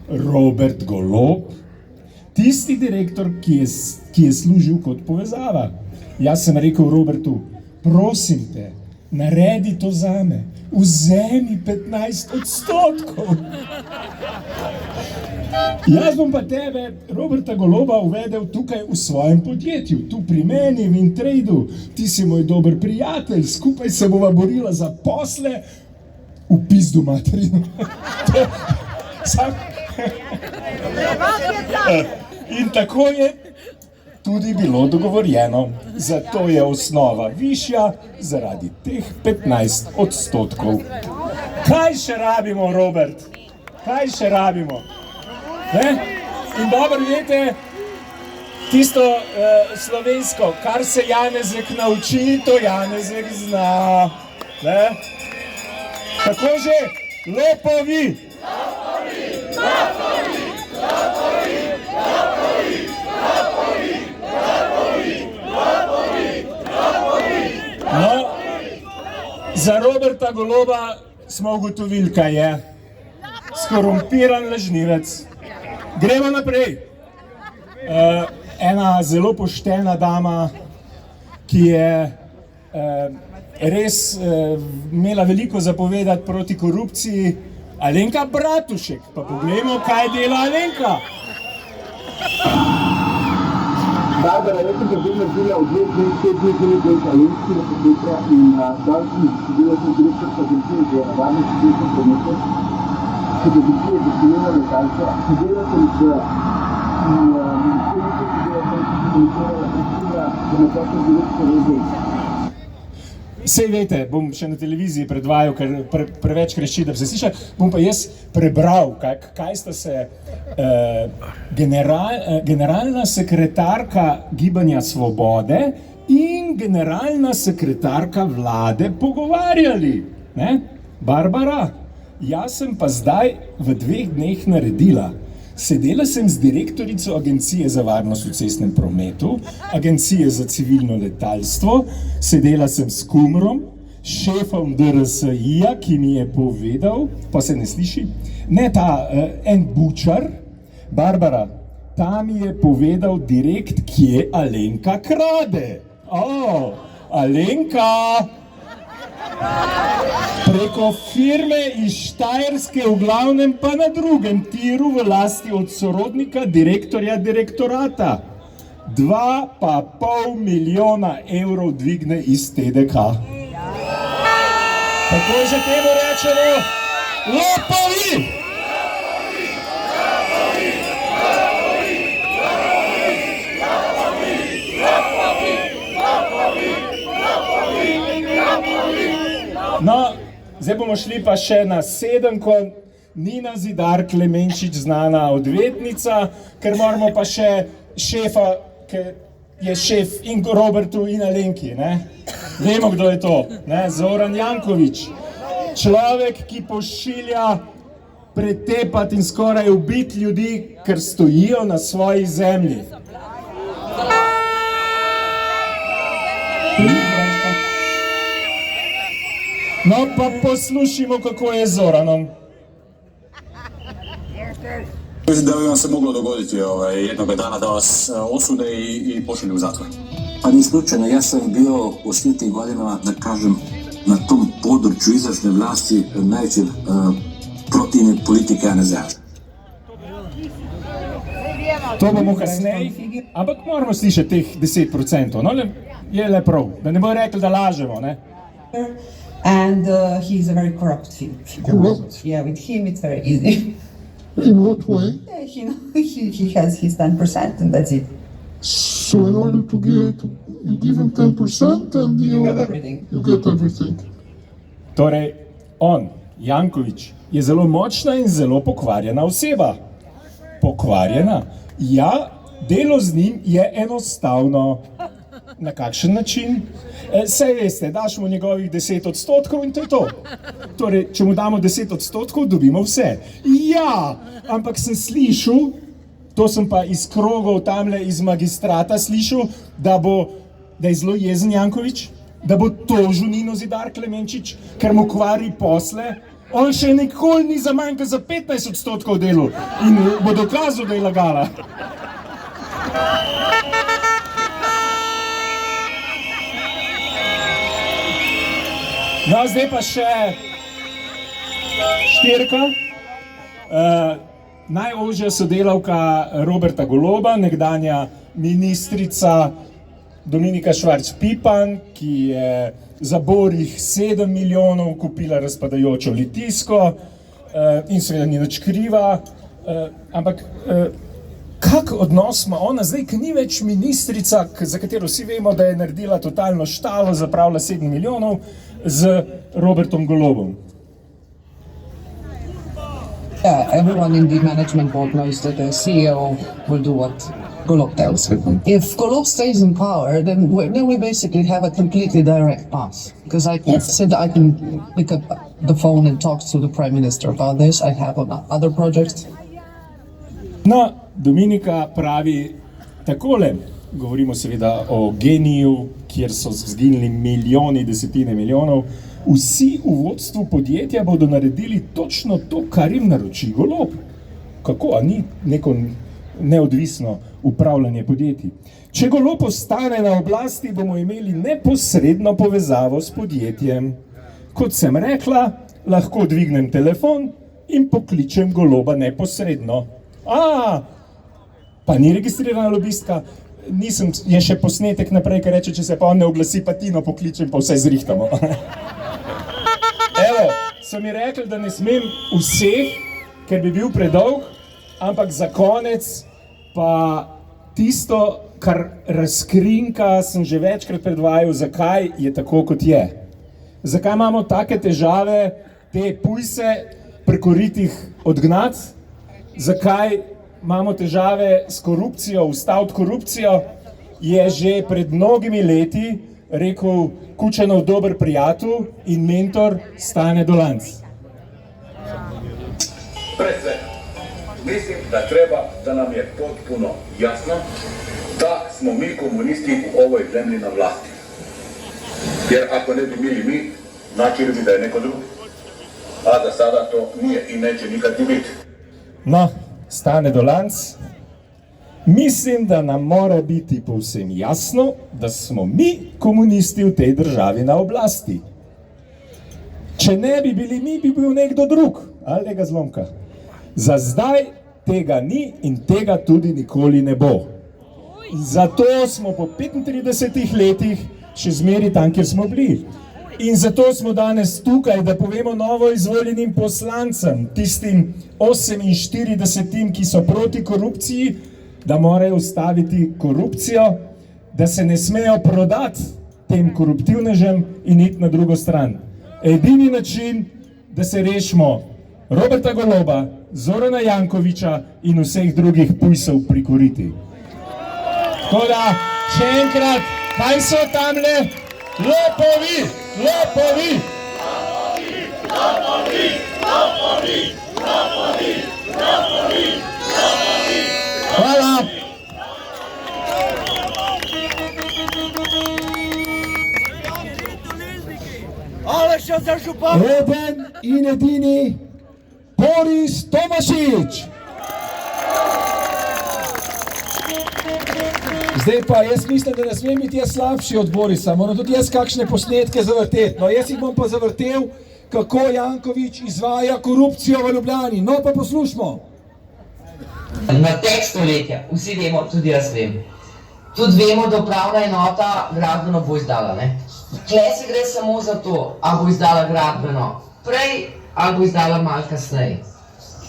Robert Golob, tisti direktor, ki je služil kot povezava. Jaz sem rekel Robertu, prosim te, naredi to zame, vzemi 15%. Jaz bom pa tebe, Roberta Goloba, uvedel tukaj v svojem podjetju, tu pri meni v Intradu. Ti si moj dober prijatelj, skupaj se bova borila za posle v pizdu materinu. In tako je tudi bilo dogovorjeno. Zato je osnova višja zaradi teh 15%. Kaj še rabimo, Robert? Kaj še rabimo? In dobro veste, tisto slovensko, kar se Janezek nauči, to Janezek zna. Tako že, lopovi! Lopovi! Lopovi! Lopovi! Lopovi! Lopovi! Lopovi! Lopovi! Lopovi! No, za Roberta Goloba smo ugotovili, kaj je. Skorumpiran lažnivec. Gremo naprej. Ena zelo poštena dama, ki je res imela veliko zapovedati proti korupciji, Alenka Bratušek. Pa poglejmo, kaj dela Alenka. Barbara, jaz sem potem naredila v 2 dneh 5 dni veliko italijanskega podjetja in danes sem sedela sem direktorka agencije za varnost cestnega prometa, kot agencije za civilno letalstvo. Sedela sem z ministrico, sedela sem komunicirala Kristina, da me potem direktor reze. Sej veste, bom še na televiziji predvajal, ker preveč kreši, da bi se slišal. Bom pa jaz prebral, kaj sta se generalna sekretarka Gibanja Svobode in generalna sekretarka vlade pogovarjali. Ne? Barbara, jaz sem pa zdaj v 2 dneh naredila. Sedela sem z direktorico Agencije za varnost v cestnem prometu, Agencije za civilno letalstvo, sedela sem s Kumrom, šefom DRSI-ja, ki mi je povedal, pa se ne sliši, ne ta en bučar, Barbara, ta mi je povedal direkt, kje Alenka krade. Alenka! Preko firme iz Štajerske, v glavnem pa na drugem tiru v lasti od sorodnika direktorja direktorata. 2,5 milijona evrov dvigne iz TDK. Tako že temu rečemo lopovi! No, zdaj bomo šli pa še na 7. Nina Zidar Klemenčič, znana odvetnica, ker moramo pa še šefa, ki je šef in Robertu in Alenki, ne? Vemo, kdo je to, ne? Zoran Janković. Človek, ki pošilja pretepati in skoraj ubiti ljudi, ker stojijo na svoji zemlji. No, pa poslušajmo, kako je z Zoranom. Mislim da bi vam se moglo dogoditi jednoga dana da vas osude i pošalju u zatvor. Pa ni slučajno, ja sam bio u svim tim godinama, da kažem, na tom području izvršne vlasti najveći protivnik politike HDZ-a. To bomo kasneje, ampak moramo slišati teh 10%, no, je le prav, da ne bojo rekli, da lažemo, ne? And he's a very corrupt figure. Corrupt? Yeah, with him it's very easy. In what way? He has his 10% and that's it. So in order to get, you give him 10% and you get everything. Torej, on, Janković, je zelo močna in zelo pokvarjena oseba. Pokvarjena? Ja, delo z njim je enostavno. Na kakšen način? Saj veste, daš mu njegovih 10% in to je to. Torej, če mu damo 10%, dobimo vse. Ja, ampak sem slišal, to sem pa iz krogov tamle iz magistrata slišal, da je zelo jezen Janković, da bo tožil Nino Zidar Klemenčič, ker mu kvari posle. On še nikoli ni zamanjkal za 15% delu in bo dokazal, da je lagala. No, zdaj pa še 4. Najožja sodelavka Roberta Goloba, nekdanja ministrica Dominika Švarc Pipan, ki je za borih 7 milijonov kupila razpadajočo Litijsko in seveda ni nič kriva, ampak kak odnos ima ona zdaj, ki ni več ministrica, za katero vsi vemo, da je naredila totalno štalo, zapravila 7 milijonov, z Robertom Golobom? Yeah, everyone in the management board knows that the CEO will do what Golob tells him. If Golob stays in power, then we basically have a completely direct path. Because I said I can pick up the phone and talk to the Prime Minister about this. I have on other projects. No, Dominika pravi takole. Govorimo seveda o geniju, kjer so zginili milijoni, desetine milijonov. Vsi v vodstvu podjetja bodo naredili točno to, kar jim naroči Golob. Kako, a ni neko neodvisno upravljanje podjetij? Če Golob ostane na oblasti, bomo imeli neposredno povezavo s podjetjem. Kot sem rekla, lahko dvignem telefon in pokličem Goloba neposredno. Pa ni registrirana lobistka. je še posnetek naprej, ki reče, če se pa on ne oglasi, pa Tino pokličem, pa vse zrihtamo. Evo, so mi rekli, da ne smem vseh, ker bi bil predolg, ampak za konec pa tisto, kar razkrinka, sem že večkrat predvajal, zakaj je tako, kot je. Zakaj imamo take težave, te pujse prekoritih odgnati, zakaj imamo težave s korupcijo, ustaviti korupcijo, je že pred mnogimi leti rekel Kučanov dober prijatelj in mentor Stane Dolanc. Predvsem, mislim, da nam je potpuno jasno, da smo mi komunisti u ovoj zemlji na vlasti. Jer ako ne bi bili mi, značili bi da je neko drugi. A da sada to nije i neće nikad ni biti. No, Stane Dolanc, mislim, da nam mora biti povsem jasno, da smo mi komunisti v tej državi na oblasti. Če ne bi bili mi, bi bil nekdo drug, ali tega zlomka. Za zdaj tega ni in tega tudi nikoli ne bo. In zato smo po 35 letih še zmeri tam, kjer smo bili. In zato smo danes tukaj, da povemo novo izvoljenim poslancem, tistim 48, ki so proti korupciji, da morajo ustaviti korupcijo, da se ne smejo prodati tem koruptivnežem in iti na drugo stran. Edini način, da se rešimo Roberta Goloba, Zorana Jankovića in vseh drugih pujsov pri koriti. Tako da, še enkrat, kaj so tamle? Lopovi! Lopovi! Lopovi! Lopovi! Lopovi! Lopovi! Lopovi! Lopovi! Hvala! Aleša za župana! Eden in edini Boris Tomašič! Zdaj pa, jaz mislim, da ne smem biti jaz slabši od Borisa, moram tudi jaz kakšne posnetke zavrteti. No, jaz jih bom pa zavrtel, kako Janković izvaja korupcijo v Ljubljani. No, pa poslušamo. Na tek stoletja, vsi vemo, tudi jaz vem. Tudi vemo, da upravna enota gradbeno bo izdala, ne? Tle se gre samo za to, a bo izdala gradbeno prej, a bo izdala malo kasneje.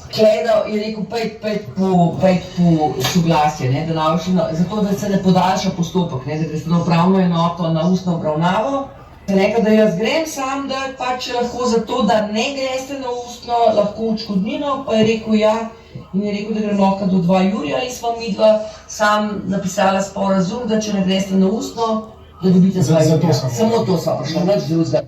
Kleda je rekel, pejt po soglasje, ne, da zato, da se ne podaljša postopek, ne, da gre se na upravno enoto na ustno obravnavo. Se rekel, da jaz grem sam, da pač lahko zato, da ne greste na ustno, lahko odškodnino, pa je rekel ja, in je rekel, da gre lahko do 2 jurja in sva midva sam napisala sporazum, da če ne greste na ustno, da dobite 2 jurja. Samo to sva prišla, nič drugega.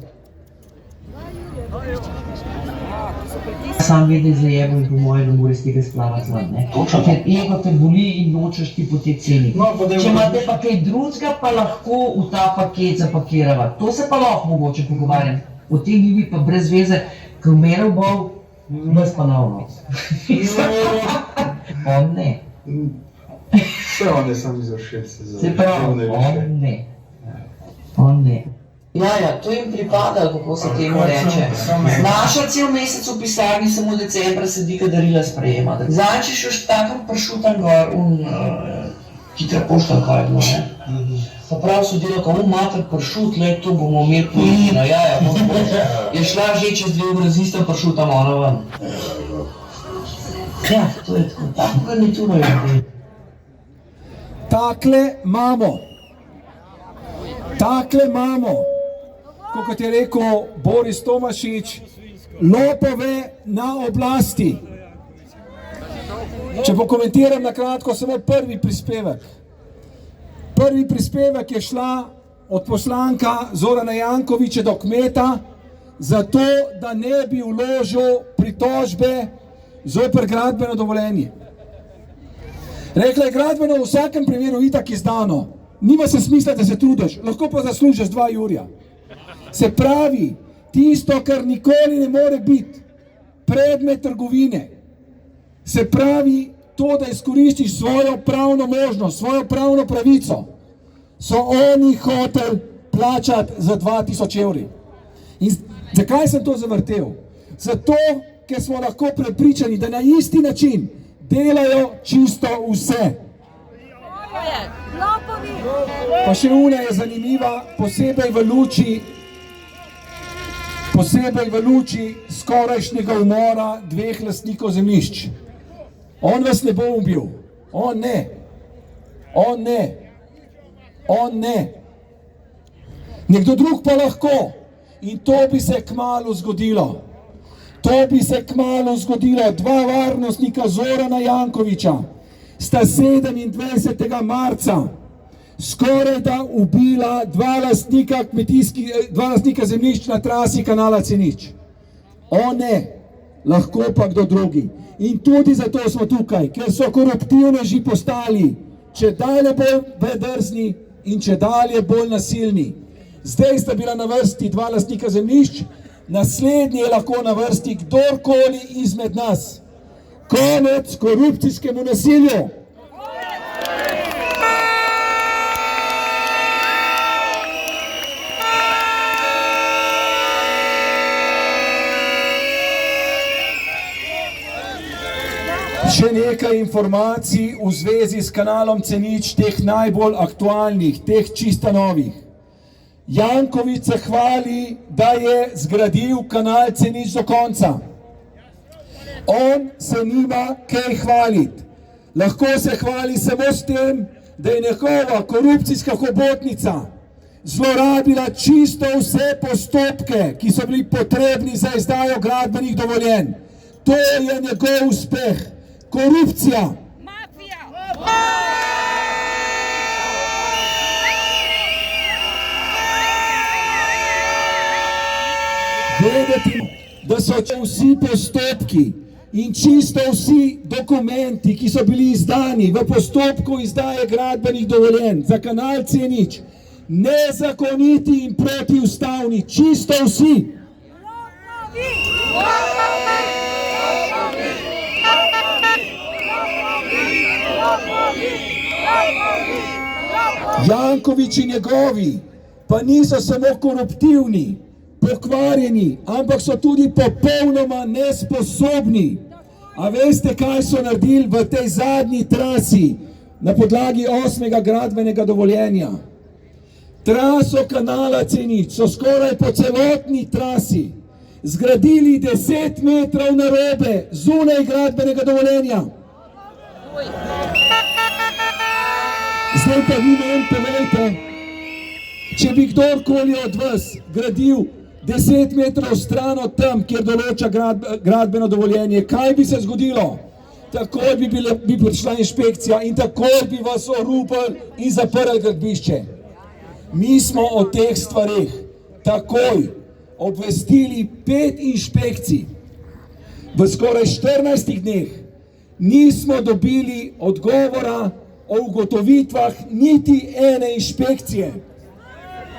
Sam vedno zajebam, po mojem, da moraš tega splavati ven, ne? Ker ego te boli in nočeš ti po te ceni. Če imate pa kaj drugega, pa lahko v ta paket zapakirava. To se pa lahko mogoče pogovarjam. O tem ni pa brez veze, ker umeral bol, brez ponovno. On ne. Sve on je sam izvršil se za... Se pravi, on ne. On ne. Ja, to jim pripada, kako se temu reče. Naša cel mesec v pisarni samo decembra sedi, kad darila sprejema. Zdaj, če še takem pršutam gor, hitra pošta, kaj je bilo, ne? Pa prav so delal, kao mater pršut, le to bomo imeli politino, ja, je šla že čez 2 ure z istem pršutam ona ven. Ja, to je tako, tako garnituro je. Takle imamo. Takle imamo. Kot je rekel Boris Tomašič, lopove na oblasti. Če pokomentiram na kratko samo prvi prispevek. Prvi prispevek je šla od poslanka Zorana Jankovića do kmeta, zato da ne bi vložil pritožbe zoper gradbeno dovoljenje. Rekla je, gradbeno v vsakem primeru itak izdano. Nima se smisla, da se trudiš, lahko pa zaslužiš 2 jurja. Se pravi, tisto, kar nikoli ne more biti predmet trgovine, se pravi, to, da izkoristiš svojo pravno možnost, svojo pravno pravico, so oni hoteli plačati za 2000 evri. In zakaj sem to zavrtel? Zato, ker smo lahko prepričani, da na isti način delajo čisto vse. Pa še una je zanimiva, posebej v luči skorajšnjega umora dveh lastnikov zemljišč. On vas ne bo ubil, on ne. Nekdo drug pa lahko in to bi se kmalu zgodilo. Dva varnostnika Zorana Jankovića sta 27. marca skoraj da ubila dva lastnika zemljišč na trasi kanala C0. On ne, lahko pa kdo drugi. In tudi zato smo tukaj, ker so koruptivneži postali čedalje bolj drzni in čedalje bolj nasilni. Zdaj sta bila na vrsti dva lastnika zemljišč, naslednji je lahko na vrsti kdorkoli izmed nas. Konec korupcijskemu nasilju! Še nekaj informacij v zvezi s kanalom C0, teh najbolj aktualnih, teh čisto novih. Janković se hvali, da je zgradil kanal C0 do konca. On se nima kaj hvaliti. Lahko se hvali samo s tem, da je njegova korupcijska hobotnica zlorabila čisto vse postopke, ki so bili potrebni za izdajo gradbenih dovoljenj. To je njegov uspeh. Korupcija. Vedeti, da so vsi postopki in čisto vsi dokumenti, ki so bili izdani v postopku izdaje gradbenih dovoljenj za kanal C0, nezakoniti in protiustavni, čisto vsi. Janković in njegovi pa niso samo koruptivni, pokvarjeni, ampak so tudi popolnoma nesposobni. A veste, kaj so naredili v tej zadnji trasi na podlagi 8. gradbenega dovoljenja? Traso kanala C0 so skoraj po celotni trasi zgradili 10 metrov narobe zunaj gradbenega dovoljenja. Zdaj pa vi meni povejte, če bi kdorkoli od vas gradil 10 metrov stran od tam, kjer določa gradbeno dovoljenje, kaj bi se zgodilo? Takoj bi prišla inšpekcija in takoj bi vas orupali in zaprli gradbišče. Mi smo o teh stvareh takoj obvestili 5 inšpekcij. V skoraj 14 dneh nismo dobili odgovora o ugotovitvah niti ene inšpekcije.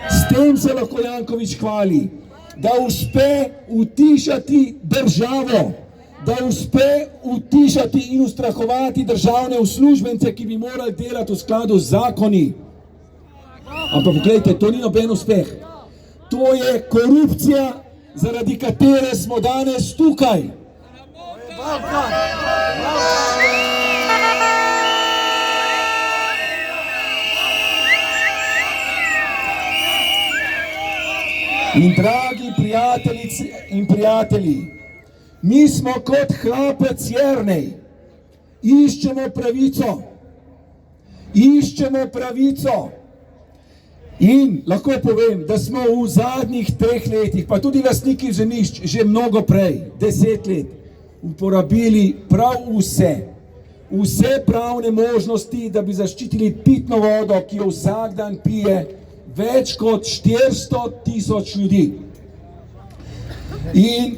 S tem se lahko Janković hvali, da uspe utišati državo, da uspe utišati in ustrahovati državne uslužbence, ki bi morali delati v skladu z zakoni. Ampak pogledajte, to ni noben uspeh. To je korupcija, zaradi katere smo danes tukaj. In dragi prijateljice in prijatelji, mi smo kot hlapec Jernej, iščemo pravico. In lahko povem, da smo v zadnjih 3 letih, pa tudi lastniki zemljišč, že mnogo prej, 10 let, uporabili prav vse pravne možnosti, da bi zaščitili pitno vodo, ki jo vsak dan pije več kot 400.000 ljudi. In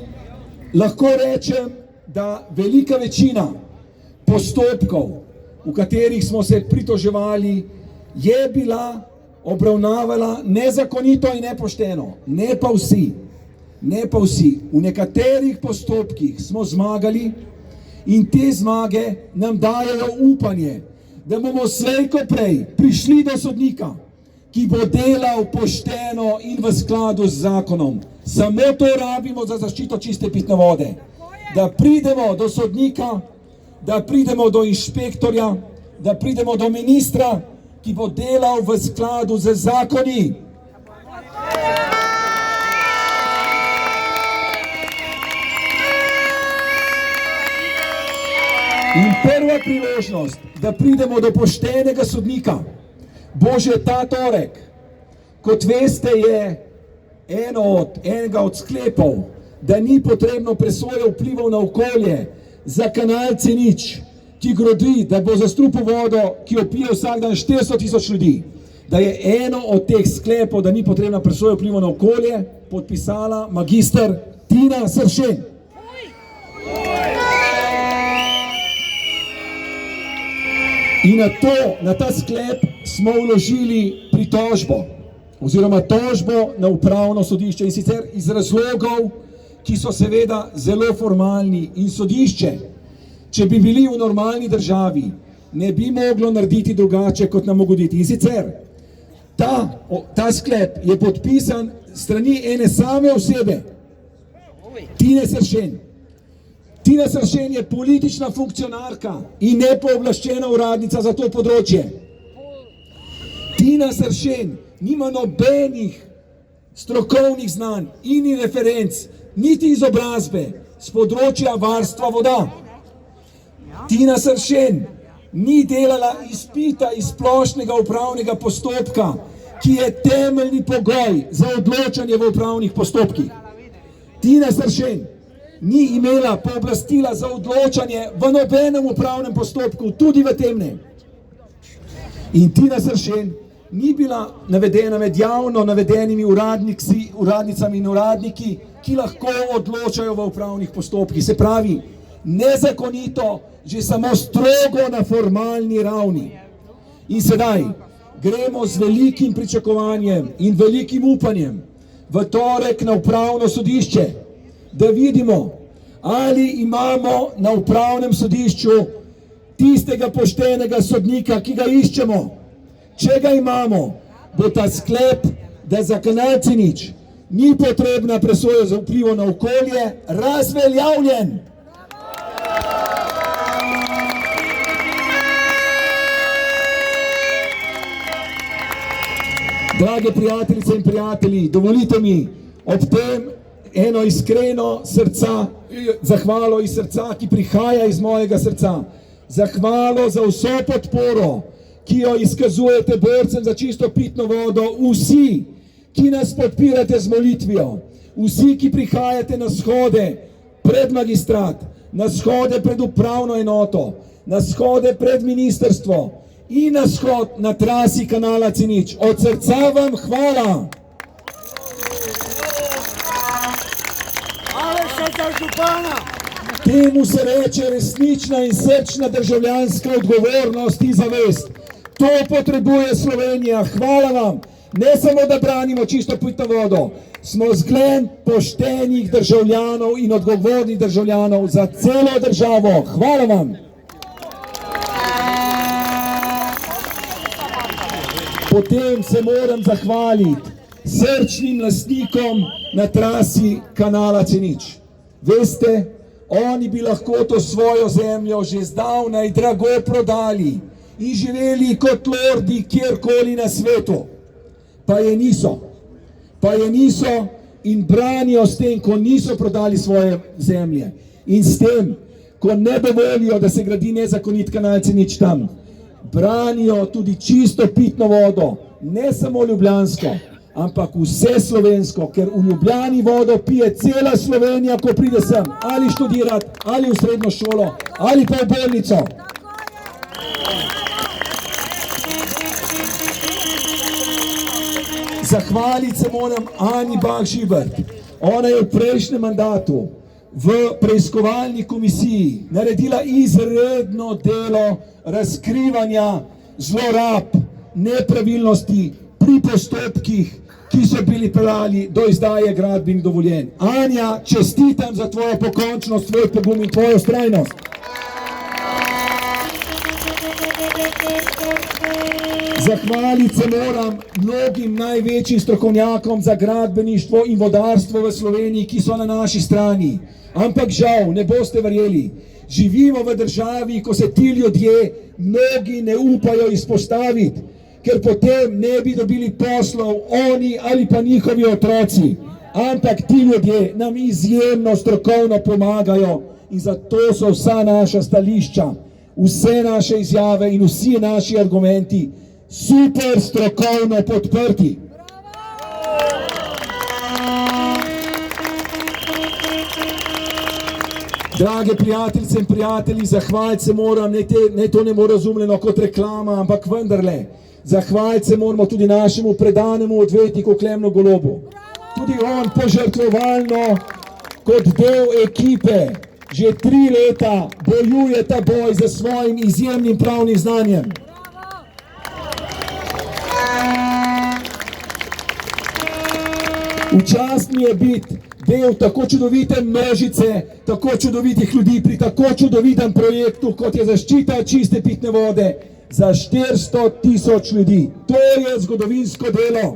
lahko rečem, da velika večina postopkov, v katerih smo se pritoževali, je bila obravnavala nezakonito in nepošteno. Ne pa vsi. V nekaterih postopkih smo zmagali in te zmage nam dajejo upanje, da bomo slej ko prej prišli do sodnika, ki bo delal pošteno in v skladu z zakonom. Samo to rabimo za zaščito čiste pitne vode. Da pridemo do sodnika, da pridemo do inšpektorja, da pridemo do ministra, ki bo delal v skladu z zakoni. In prva priložnost, da pridemo do poštenega sodnika, bo že ta torek. Kot veste, je enega od sklepov, da ni potrebno presoje vplivov na okolje za kanal C0, ki grozi, da bo zastrupil vodo, ki jo pije vsak dan 400.000 ljudi. Da je eno od teh sklepov, da ni potrebna presoja vplivov na okolje, podpisala magister Tina Sršen. In na ta sklep smo vložili pritožbo oziroma tožbo na upravno sodišče, in sicer iz razlogov, ki so seveda zelo formalni. In sodišče, če bi bili v normalni državi, ne bi moglo narediti drugače, kot nam ugoditi. In sicer ta sklep je podpisan strani ene same osebe, Tine Sršen. Tina Sršen je politična funkcionarka in nepooblaščena uradnica za to področje. Tina Sršen nima nobenih strokovnih znanj in referenc, niti izobrazbe z področja varstva voda. Tina Sršen ni delala izpita iz splošnega upravnega postopka, ki je temeljni pogoj za odločanje v upravnih postopkih. Tina Sršen ni imela pooblastila za odločanje v nobenem upravnem postopku, tudi v temnem. In Tina Sršen ni bila navedena med javno navedenimi uradnicami in uradniki, ki lahko odločajo v upravnih postopkih. Se pravi, nezakonito, že samo strogo na formalni ravni. In sedaj gremo z velikim pričakovanjem in velikim upanjem v torek na upravno sodišče, da vidimo, ali imamo na upravnem sodišču tistega poštenega sodnika, ki ga iščemo. Če ga imamo, bo ta sklep, da za kanal C0 ni potrebna presoja za vpliv na okolje, razveljavljen. Drage prijateljice in prijatelji, dovolite mi ob tem eno iskreno zahvalo iz srca, ki prihaja iz mojega srca. Zahvalo za vso podporo, ki jo izkazujete borcem za čisto pitno vodo, vsi, ki nas podpirate z molitvijo, vsi, ki prihajate na shode pred magistrat, na shode pred upravno enoto, na shode pred ministrstvo in na shod na trasi kanala C0. Od srca vam hvala. Temu se reče resnična in srčna državljanska odgovornost in zavest. To potrebuje Slovenija. Hvala vam. Ne samo, da branimo čisto pitno vodo, smo zgled poštenih državljanov in odgovornih državljanov za celo državo. Hvala vam. Potem se moram zahvaliti srčnim lastnikom na trasi kanala C0. Veste, oni bi lahko to svojo zemljo že zdavnaj drago prodali in živeli kot lordi kjerkoli na svetu. Pa je niso in branijo s tem, ko niso prodali svoje zemlje. In s tem, ko ne dovolijo, da se gradi nezakonit kanal C0 tam, branijo tudi čisto pitno vodo, ne samo ljubljansko, ampak vse slovensko, ker v Ljubljani vodo pije cela Slovenija, ko pride sem, ali študirati, ali v srednjo šolo, ali pa v bolnico. Zahvaliti se moram Ani Bah Žibert. Ona je v prejšnjem mandatu v preiskovalni komisiji naredila izredno delo razkrivanja zlorab, nepravilnosti pri postopkih, ki so bili peljani do izdaje gradbenih dovoljenj. Anja, čestitam za tvojo pokončnost, tvoj pogum in tvojo vztrajnost. Zahvaliti se moram mnogim največjim strokovnjakom za gradbeništvo in vodarstvo v Sloveniji, ki so na naši strani. Ampak žal, ne boste verjeli, živimo v državi, ko se ti ljudje mnogi ne upajo izpostaviti, ker potem ne bi dobili poslov oni ali pa njihovi otroci. Ampak ti ljudje nam izjemno strokovno pomagajo in zato so vsa naša stališča, vse naše izjave in vsi naši argumenti super strokovno podprti. Drage prijateljice in prijatelji, zahvaliti se moram, ne to ne bo razumljeno kot reklama, ampak vendarle, zahvaliti se moramo tudi našemu predanemu odvetniku Klemnu Golobu. Tudi on požrtvovalno kot del ekipe že 3 leta bojuje ta boj za svojim izjemnim pravnim znanjem. V čast mi je biti del tako čudovite mrežice, tako čudovitih ljudi pri tako čudovitem projektu, kot je zaščita čiste pitne vode za 400 000 ljudi. To je zgodovinsko delo.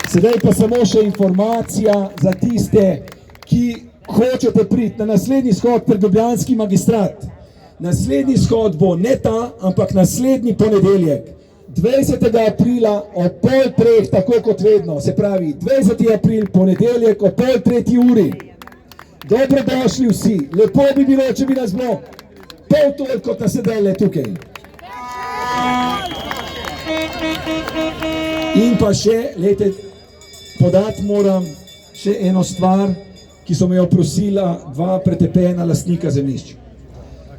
Sedaj pa samo še informacija za tiste, ki hočete priti na naslednji shod pred ljubljanski magistrat. Naslednji shod bo ne ta, ampak naslednji ponedeljek, 20. aprila ob 2:30, tako kot vedno, se pravi 20. april, ponedeljek ob 2:30 uri. Dobrodošli vsi, lepo bi bilo, če bi nas bilo pol toliko, kot nas sedaj tukaj. In pa še, lejte, podati moram še eno stvar, ki so me jo prosila 2 pretepena lastnika zemljišč.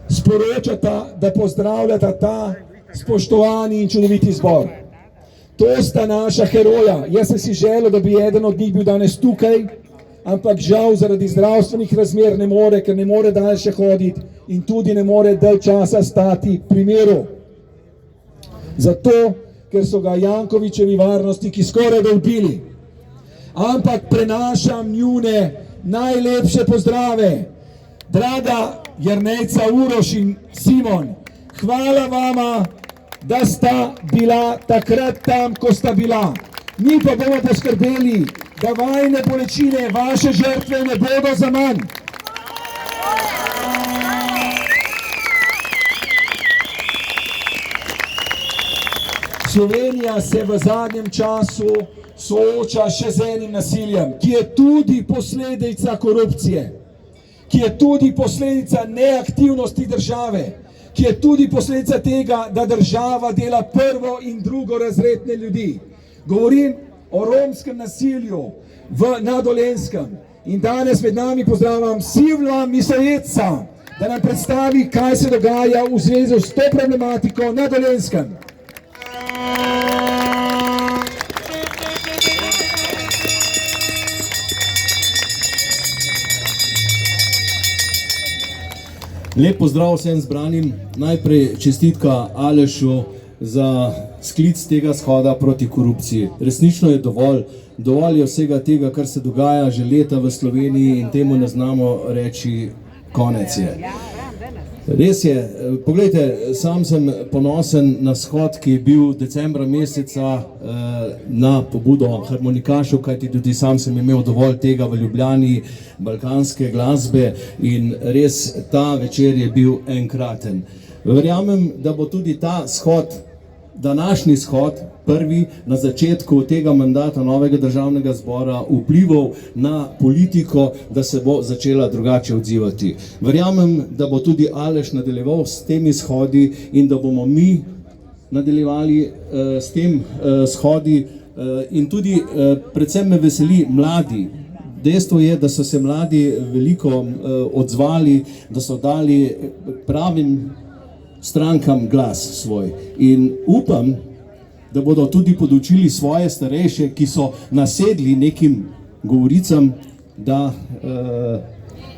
Sporočata, da pozdravljata ta spoštovani in čudoviti zbor. To sta naša heroja. Jaz sem si želel, da bi eden od njih bil danes tukaj, ampak žal zaradi zdravstvenih razmer ne more, ker ne more daljše hoditi in tudi ne more dalj časa stati pri miru. Zato, ker so ga Jankovićevi varnostniki skoraj da ubili. Ampak prenašam njune najlepše pozdrave. Draga Jernejca, Uroš in Simon, hvala vama, da sta bila takrat tam, ko sta bila. Mi pa bomo poskrbeli, da vajne bolečine, vaše žrtve ne bodo za manj. Slovenija se v zadnjem času sooča še z enim nasiljem, ki je tudi posledica korupcije, ki je tudi posledica neaktivnosti države, ki je tudi posledica tega, da država dela prvo in drugorazredne ljudi. Govorim o romskem nasilju na Dolenjskem. In danes med nami pozdravljam Silva Misajeca, da nam predstavi, kaj se dogaja v zvezi s to problematiko na Dolenjskem. Lep pozdrav vsem zbranim. Najprej čestitka Alešu za sklic tega shoda proti korupciji. Resnično je dovolj je vsega tega, kar se dogaja že leta v Sloveniji in temu ne znamo reči konec je. Res je, poglejte, sam sem ponosen na shod, ki je bil decembra meseca na pobudo harmonikašov, kajti tudi sam sem imel dovolj tega v Ljubljani, balkanske glasbe in res ta večer je bil enkraten. Verjamem, da bo tudi ta shod, današnji shod, prvi na začetku tega mandata novega državnega zbora vplival na politiko, da se bo začela drugače odzivati. Verjamem, da bo tudi Aleš nadaljeval s temi shodi in da bomo mi nadaljevali s tem shodi in tudi predvsem me veseli mladi. Dejstvo je, da so se mladi veliko odzvali, da so dali pravim strankam glas svoj in upam, da bodo tudi podučili svoje starejše, ki so nasedli nekim govoricam, da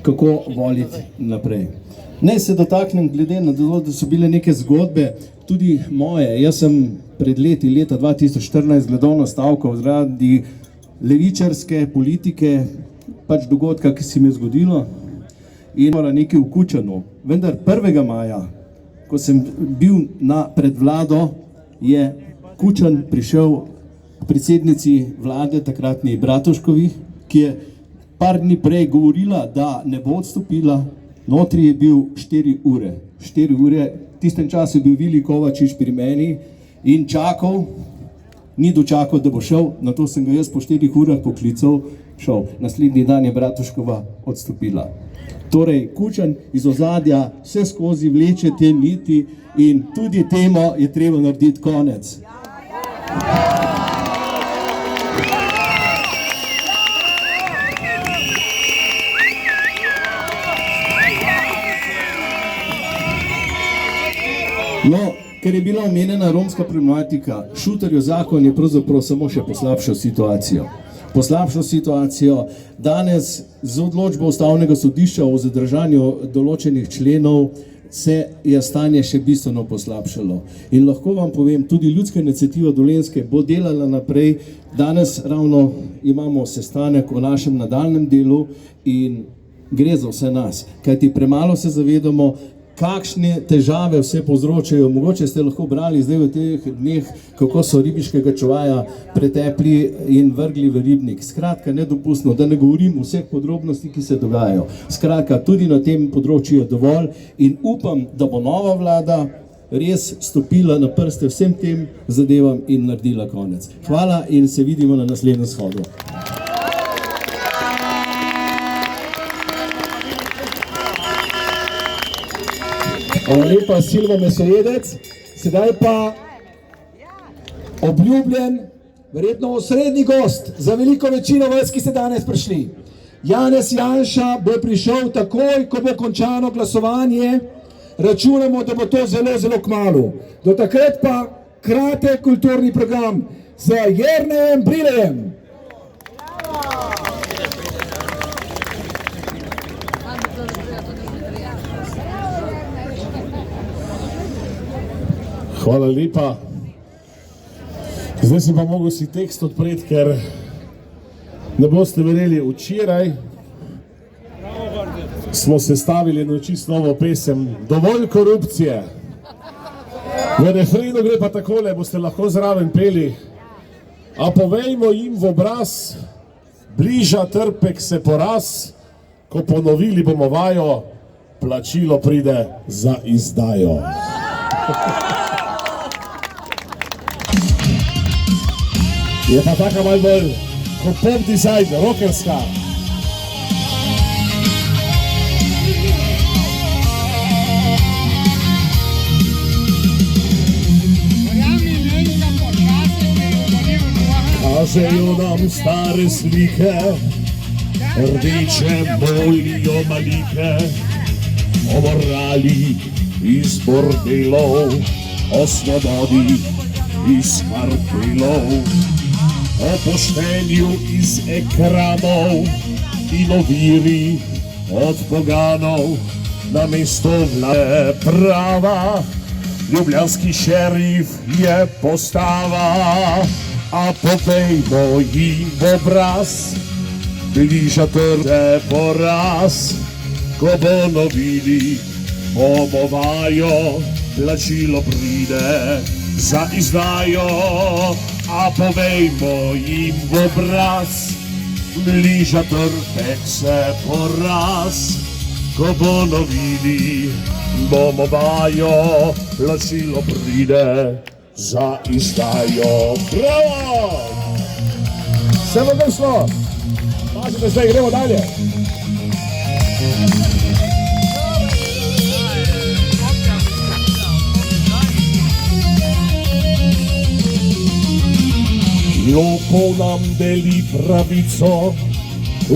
kako voliti naprej. Naj se dotaknem glede na to, da so bile neke zgodbe, tudi moje. Jaz sem pred leta 2014 gledovno stavkal zaradi levičarske politike, pač dogodka, ki se mi je zgodilo in mora nekaj v Kučanu. Vendar 1. maja, ko sem bil pred vlado, je Kučan prišel predsednici vlade, takratni Bratuškovi, ki je par dni prej govorila, da ne bo odstopila, Notri je bil 4 ure. 4 ure, v tistem času je bil Vili Kovačič pri meni in čakal, ni dočakal, da bo šel, na to sem ga jaz po 4 urah poklical, šel. Naslednji dan je Bratuškova odstopila. Torej, Kučan iz ozadja vse skozi vleče te niti in tudi temo je treba narediti konec. No, ker je bila omenjena romska problematika, Šuterjev zakon je pravzaprav samo še poslabšal situacijo. Danes z odločbo Ustavnega sodišča o zadržanju določenih členov se je stanje še bistveno poslabšalo. In lahko vam povem, tudi Ljudska iniciativa Dolenjske bo delala naprej. Danes ravno imamo sestanek o našem nadaljnjem delu in gre za vse nas, kajti premalo se zavedamo, kakšne težave vse povzročajo. Mogoče ste lahko brali zdaj v teh dneh, kako so ribiškega čuvaja pretepli in vrgli v ribnik. Skratka, nedopustno, da ne govorim vseh podrobnosti, ki se dogajajo. Skratka, tudi na tem področju je dovolj in upam, da bo nova vlada res stopila na prste vsem tem zadevam in naredila konec. Hvala in se vidimo na naslednjem shodu. Hvala lepa, Silvo Mesojedec. Sedaj pa obljubljen, verjetno osrednji gost za veliko večino vas, ki ste danes prišli. Janez Janša bo prišel takoj, ko bo končano glasovanje. Računamo, da bo to zelo, zelo kmalu. Do takrat pa kratek kulturni program z Jernejem Brilejem. Hvala lepa. Zdaj sem pa mogel si tekst odpreti, ker ne boste verjeli, včeraj smo sestavili eno čisto novo pesem Dovolj korupcije. V refrenu gre pa takole, boste lahko zraven peli. A povejmo jim v obraz, bliža trpek se poraz, ko ponovili bomo vajo, plačilo pride za izdajo. Je pa taka malo bolj kot pop dizajn, rockerska. Kažejo nam stare slike, rdeče bolijo malike, o morali iz bordelov, o svobodi iz kartelov, o poštenju iz ekranov in o viri od poganov, namesto vlade prava, ljubljanski šerif je postava. A povejmo jim v obraz, bliža trde poraz, ko ponovili bomo vajo, plačilo pride za izdajo. A povejmo jim v obraz, bliža trpek se poraz, ko ponovili bomo vajo, plačilo pride za izdajo. Bravo! Vse bo došlo. Pazite, zdaj gremo dalje. Lopov nam deli pravico,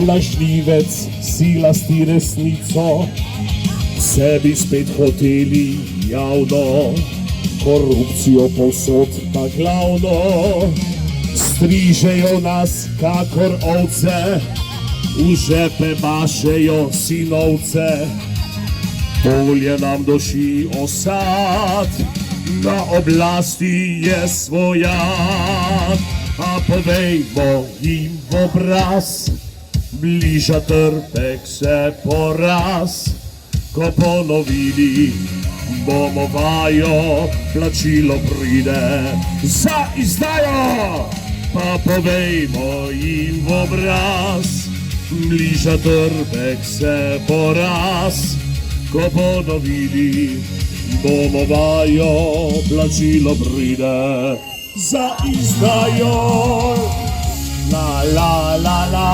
lažnivec si lasti resnico, sebi spet hoteli javno, korupcijo povsod pa glavno. Strižejo nas kakor ovce, v žepe mašejo sinovce, polje nam duši osad, na oblasti je svojat. A povejmo jim v obraz, bliža trpek se poraz, ko ponovili bomo vajo, plačilo pride za izdajo. Pa povejmo jim v obraz, bliža trpek se poraz, ko bodo vidi, bomo vajo, plačilo pride za izdajo. La la la la,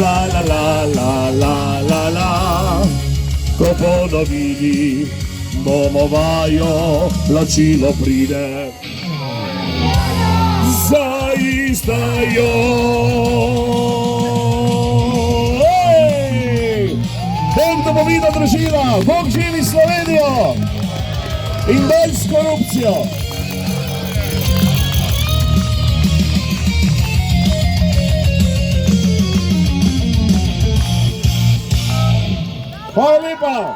la la la la la la la, ko bodo vidi, bomo vajo, plačilo pride za izdajo. Bog domovina družina, Bog živi Slovenijo in dol s korupcijo. Hvala lepa.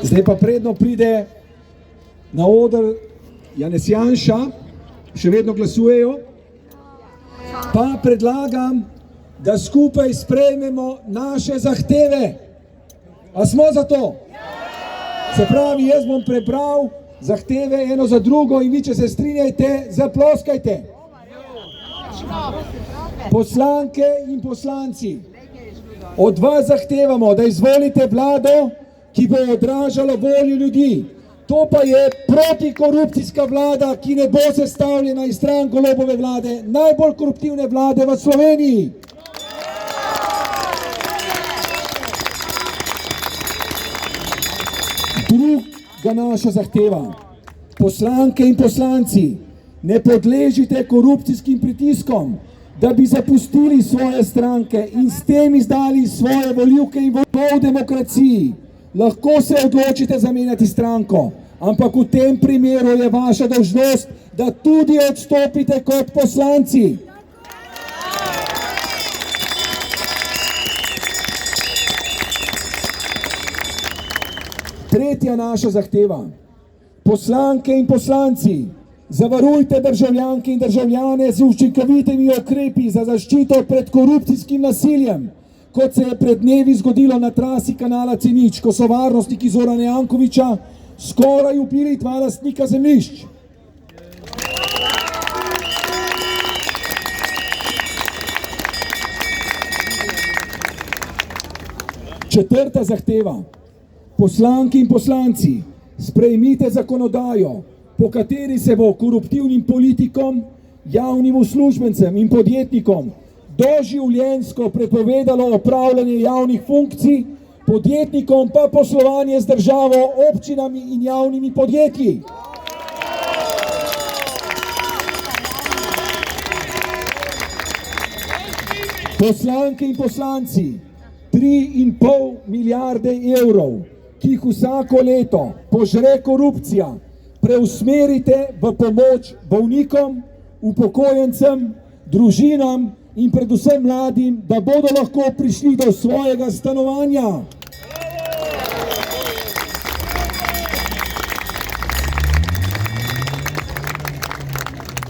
Zdaj pa predno pride na oder Janez Janša, še vedno glasujejo, pa predlagam, da skupaj sprejmemo naše zahteve. A smo za to? Se pravi, jaz bom prebral zahteve eno za drugo in vi, če se strinjajte, zaploskajte. Poslanke in poslanci, od vas zahtevamo, da izvolite vlado, ki bo odražala voljo ljudi. To pa je protikorupcijska vlada, ki ne bo sestavljena iz stran Golobove vlade, najbolj koruptivne vlade v Sloveniji. Druga naša zahteva. Poslanke in poslanci, ne podležite korupcijskim pritiskom, da bi zapustili svoje stranke in s tem izdali svoje volivke in volivce v demokraciji. Lahko se odločite zamenjati stranko, ampak v tem primeru je vaša dolžnost, da tudi odstopite kot poslanci. Tretja naša zahteva. Poslanke in poslanci, zavarujte državljanke in državljane z učinkovitimi ukrepi za zaščito pred korupcijskim nasiljem, kot se je pred dnevi zgodilo na trasi kanala C0, ko so varnostniki Zorana Jankovića skoraj ubili 2 lastnika zemljišč. Četrta zahteva. Poslanki in poslanci, sprejmite zakonodajo, po kateri se bo koruptivnim politikom, javnim uslužbencem in podjetnikom doživljenjsko prepovedalo opravljanje javnih funkcij, podjetnikom pa poslovanje z državo, občinami in javnimi podjetji. Poslanke in poslanci, 3,5 milijarde evrov, ki jih vsako leto požre korupcija, preusmerite v pomoč bolnikom, upokojencem, družinam in predvsem mladim, da bodo lahko prišli do svojega stanovanja.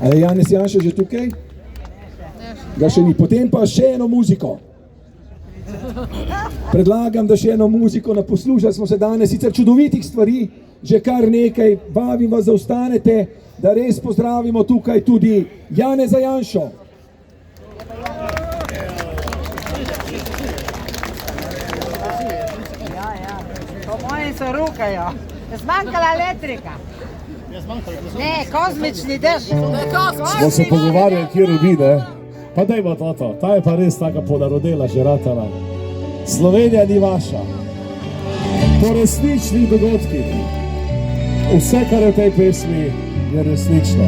A je Janez Janša že tukaj? Ga še ni. Potem pa še eno muziko. Predlagam, da še eno muziko naposlušali smo se danes, sicer čudovitih stvari, že kar nekaj, vabim vas, da ostanete, da res pozdravimo tukaj tudi Janeza Janšo. Po mojem se rukajo. Je zmanjkala elektrika. Ne, kozmični dež. Smo se pogovarjali, kje robi, ne? Pa dajmo toto, ta je pa res taka ponarodela že ratala. Slovenija ni vaša. Po resničnih dogodkih. Vse, kar je v tej pesmi, je resnično.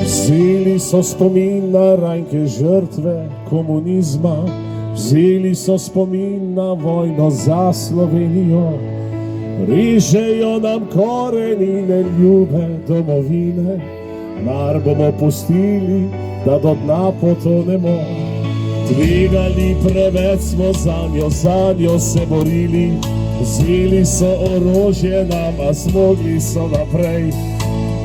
Vzeli so spomin na ranke žrtve komunizma, vzeli so spomin na vojno za Slovenijo, režejo nam korenine ljube domovine, mar bomo pustili, da do dna potonemo. Tvegali preveč smo zanjo se borili, vzeli so orožje nam, a zmogli so naprej.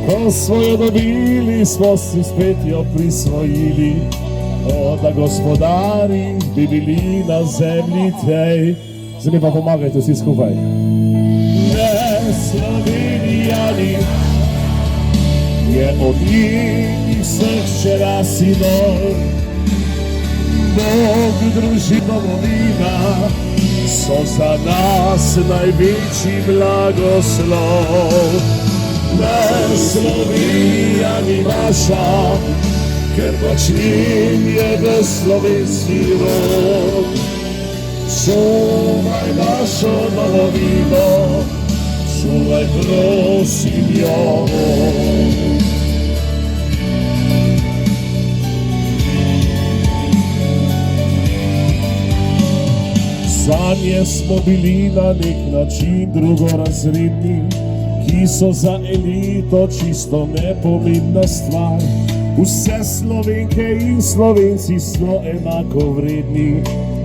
Ko smo jo dobili, smo si spet jo prisvojili, da gospodari bi bili na zemlji tej. Zdaj mi pa pomagajte vsi skupaj. Ne Slovenijani, je od njih vseh včera sinov. Bog, družina, domovina so za nas največji blagoslov. Ne Slovenija ni naša, ker pač njim je v slovenski rod. Čuvaj našo domovino, čuvaj prosim jo. Zanje smo bili na nek način drugorazredni, ki so za elito čisto nepomembna stvar. Vse Slovenke in Slovenci smo enako vredni,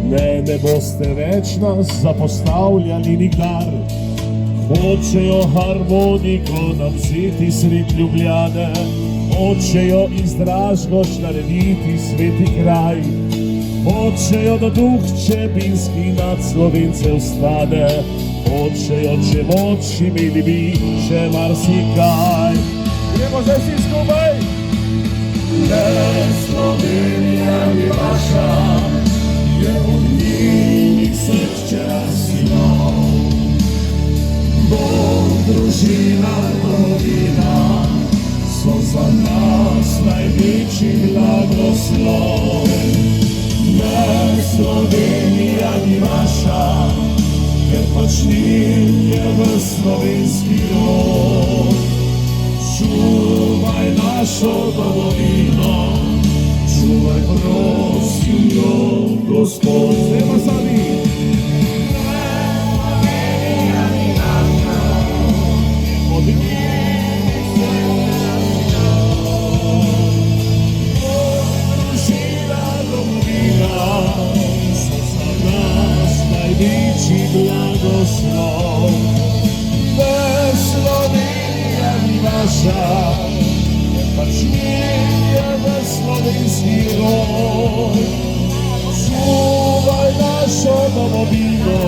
ne boste več nas zapostavljali nikdar. Hočejo harmoniko nam vzeti sred Ljubljane, hočejo iz Dražgoš narediti sveti kraj. Hočejo, da duh čebinski nad Slovence vstane, hočejo, če moč imeli bi še marsikaj. Gremo zdaj vsi skupaj! Ne Slovenija ni vaša, je od njih vseh včera sinov. Bog, družina, domovina so za nas največji blagoslov. Ne Slovenija ni vaša, ker pač njim je v slovenski rod. Čuvaj našo domovino, čuvaj prosim jo, Gospod. Zdajmo sami. Slovenija ni naša, od njih vseh družina, domovina so za nas največji blagoslov. Ne Slovenija ni vaša, ker pač njim je v slovenski rod. Čuvaj našo domovino,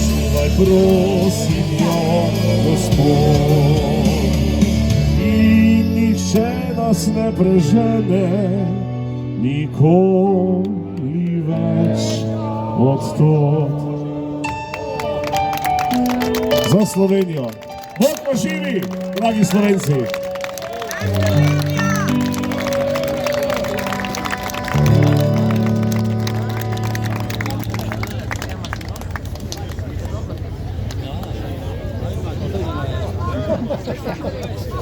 čuvaj prosim jo, Gospod. In nihče nas ne prežene, nikoli več od tod. Za Slovenijo. Bog pa živi, dragi Slovenci!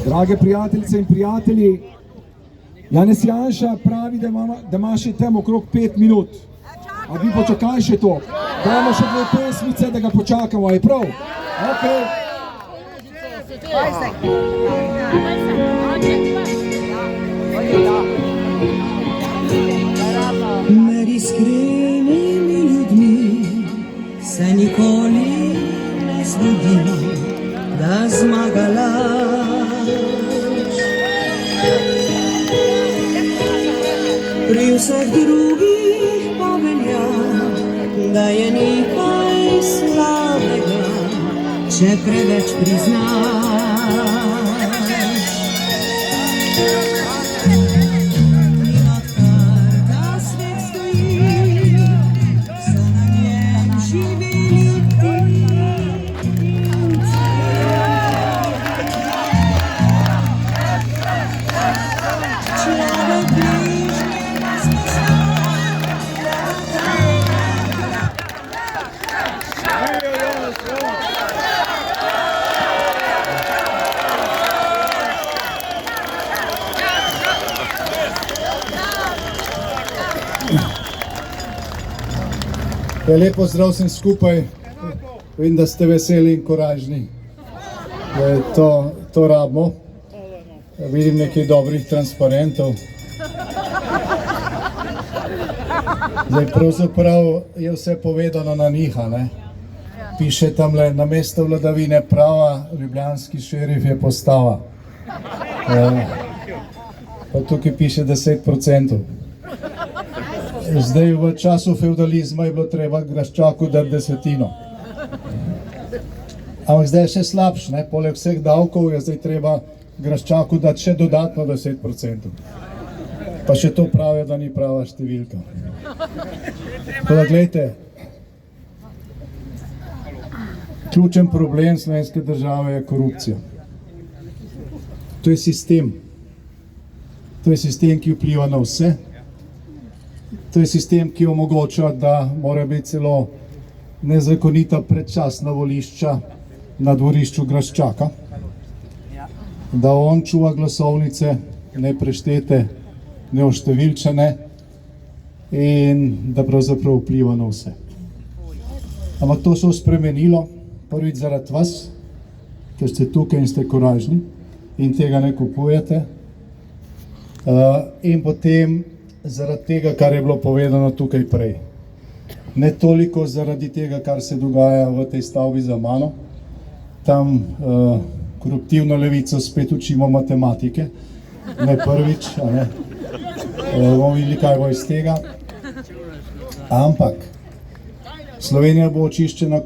Drage prijateljice in prijatelji, Janez Janša pravi, da ima še tem okrog 5 minut. A vi počakaj še to. Dajmo še 2 pesmice, da ga počakamo, je prav? Okay. Med iskrenimi ljudmi se nikoli ne zgodi, da zmaga laž. Pri vseh drugih pa velja, da je nekaj slabega, če preveč priznaš. In odkar ta svet stoji, so na njem živeli ti in človek bližnjega spozna. Lepo zdrav sem skupaj, vem, da ste veseli in koražni. To rabimo. Vidim nekaj dobrih transparentov. Zdaj, pravzaprav je vse povedano na njih, ne? Piše tamle, na mesto vladavine prava, ljubljanski šerif je postava. Pa tukaj piše 10%. Zdaj v času feudalizma je bilo treba graščaku dati 10. Ampak zdaj je še slabše, ne? Poleg vseh davkov je zdaj treba Graščaku dati še dodatno 10%. Pa še to pravijo, da ni prava številka. Tako da gledajte, ključen problem slovenske države je korupcija. To je sistem. To je sistem, ki vpliva na vse. To je sistem, ki omogoča, da mora biti celo nezakonita predčasna volišča na dvorišču Graščaka, da on čuva glasovnice, nepreštete, neoštevilčene in da pravzaprav vpliva na vse. Ampak to se je spremenilo, prvič zaradi vas, ker ste tukaj in ste koražni in tega ne kupujete, in potem zaradi tega, kar je bilo povedano tukaj prej. Ne toliko zaradi tega, kar se dogaja v tej stavbi za mano, tam koruptivno levico spet učimo matematike, ne prvič, a ne. Bomo videli, kaj bo iz tega. Ampak Slovenija bo očiščena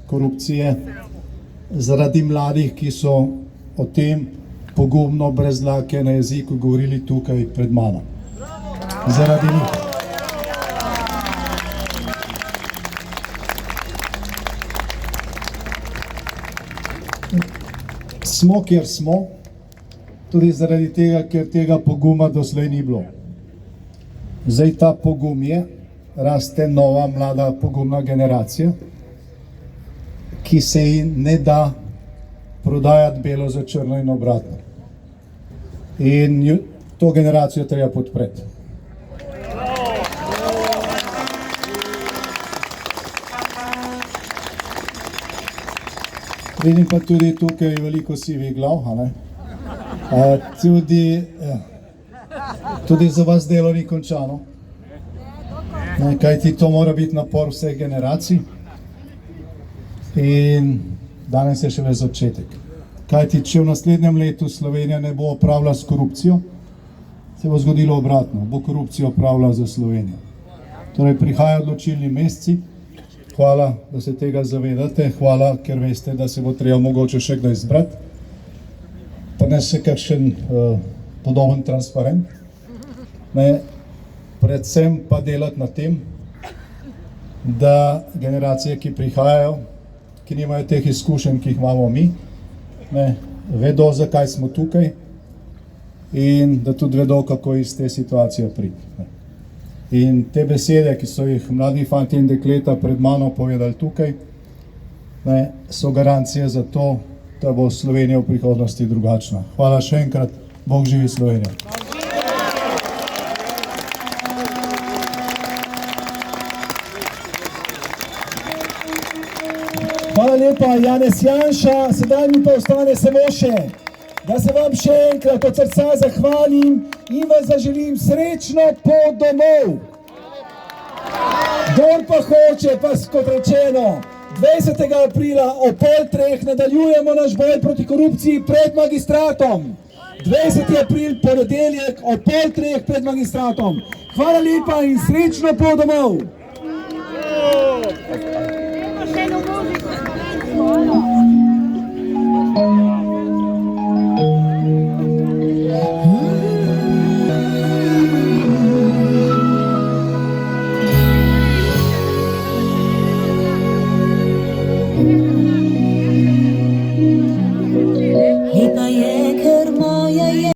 korupcije zaradi mladih, ki so o tem pogumno, brez dlake na jeziku govorili tukaj pred mano. Zaradi njih. Smo, kjer smo, tudi zaradi tega, ker tega poguma doslej ni bilo. Zdaj ta pogum je, raste nova, mlada, pogumna generacija, ki se ji ne da prodajati belo za črno in obratno. In to generacijo treba podpreti. Vidim pa tudi tukaj veliko sivih glav, a ne? Tudi za vas delo ni končano. Kajti to mora biti napor vseh generacij. In danes je šele začetek. Kajti če v naslednjem letu Slovenija ne bo upravljala s korupcijo, se bo zgodilo obratno, bo korupcijo upravljala za Slovenijo. Torej prihajajo odločilni meseci. Hvala, da se tega zavedate, hvala, ker veste, da se bo treba mogoče še kdaj zbrati. Pa ne se kakšen podoben transparent. Predvsem pa delati na tem, da generacije, ki prihajajo, ki nimajo teh izkušenj, ki jih imamo mi, vedo, zakaj smo tukaj in da tudi vedo, kako iz te situacije priti. In te besede, ki so jih mladi fanti in dekleta pred mano povedali tukaj, so garancije za to, da bo Slovenija v prihodnosti drugačna. Hvala še enkrat, Bog živi Slovenija. Hvala lepa, Janez Janša, sedaj mi pa ostane samo še, da se vam še enkrat od srca zahvalim in vas zaželim srečno pot domov. Kdor pa hoče, pa kot rečeno, 20. aprila o 2:30 nadaljujemo naš boj proti korupciji pred magistratom. 20. april, ponedeljek, o 2:30 pred magistratom. Hvala lepa in srečno pot domov.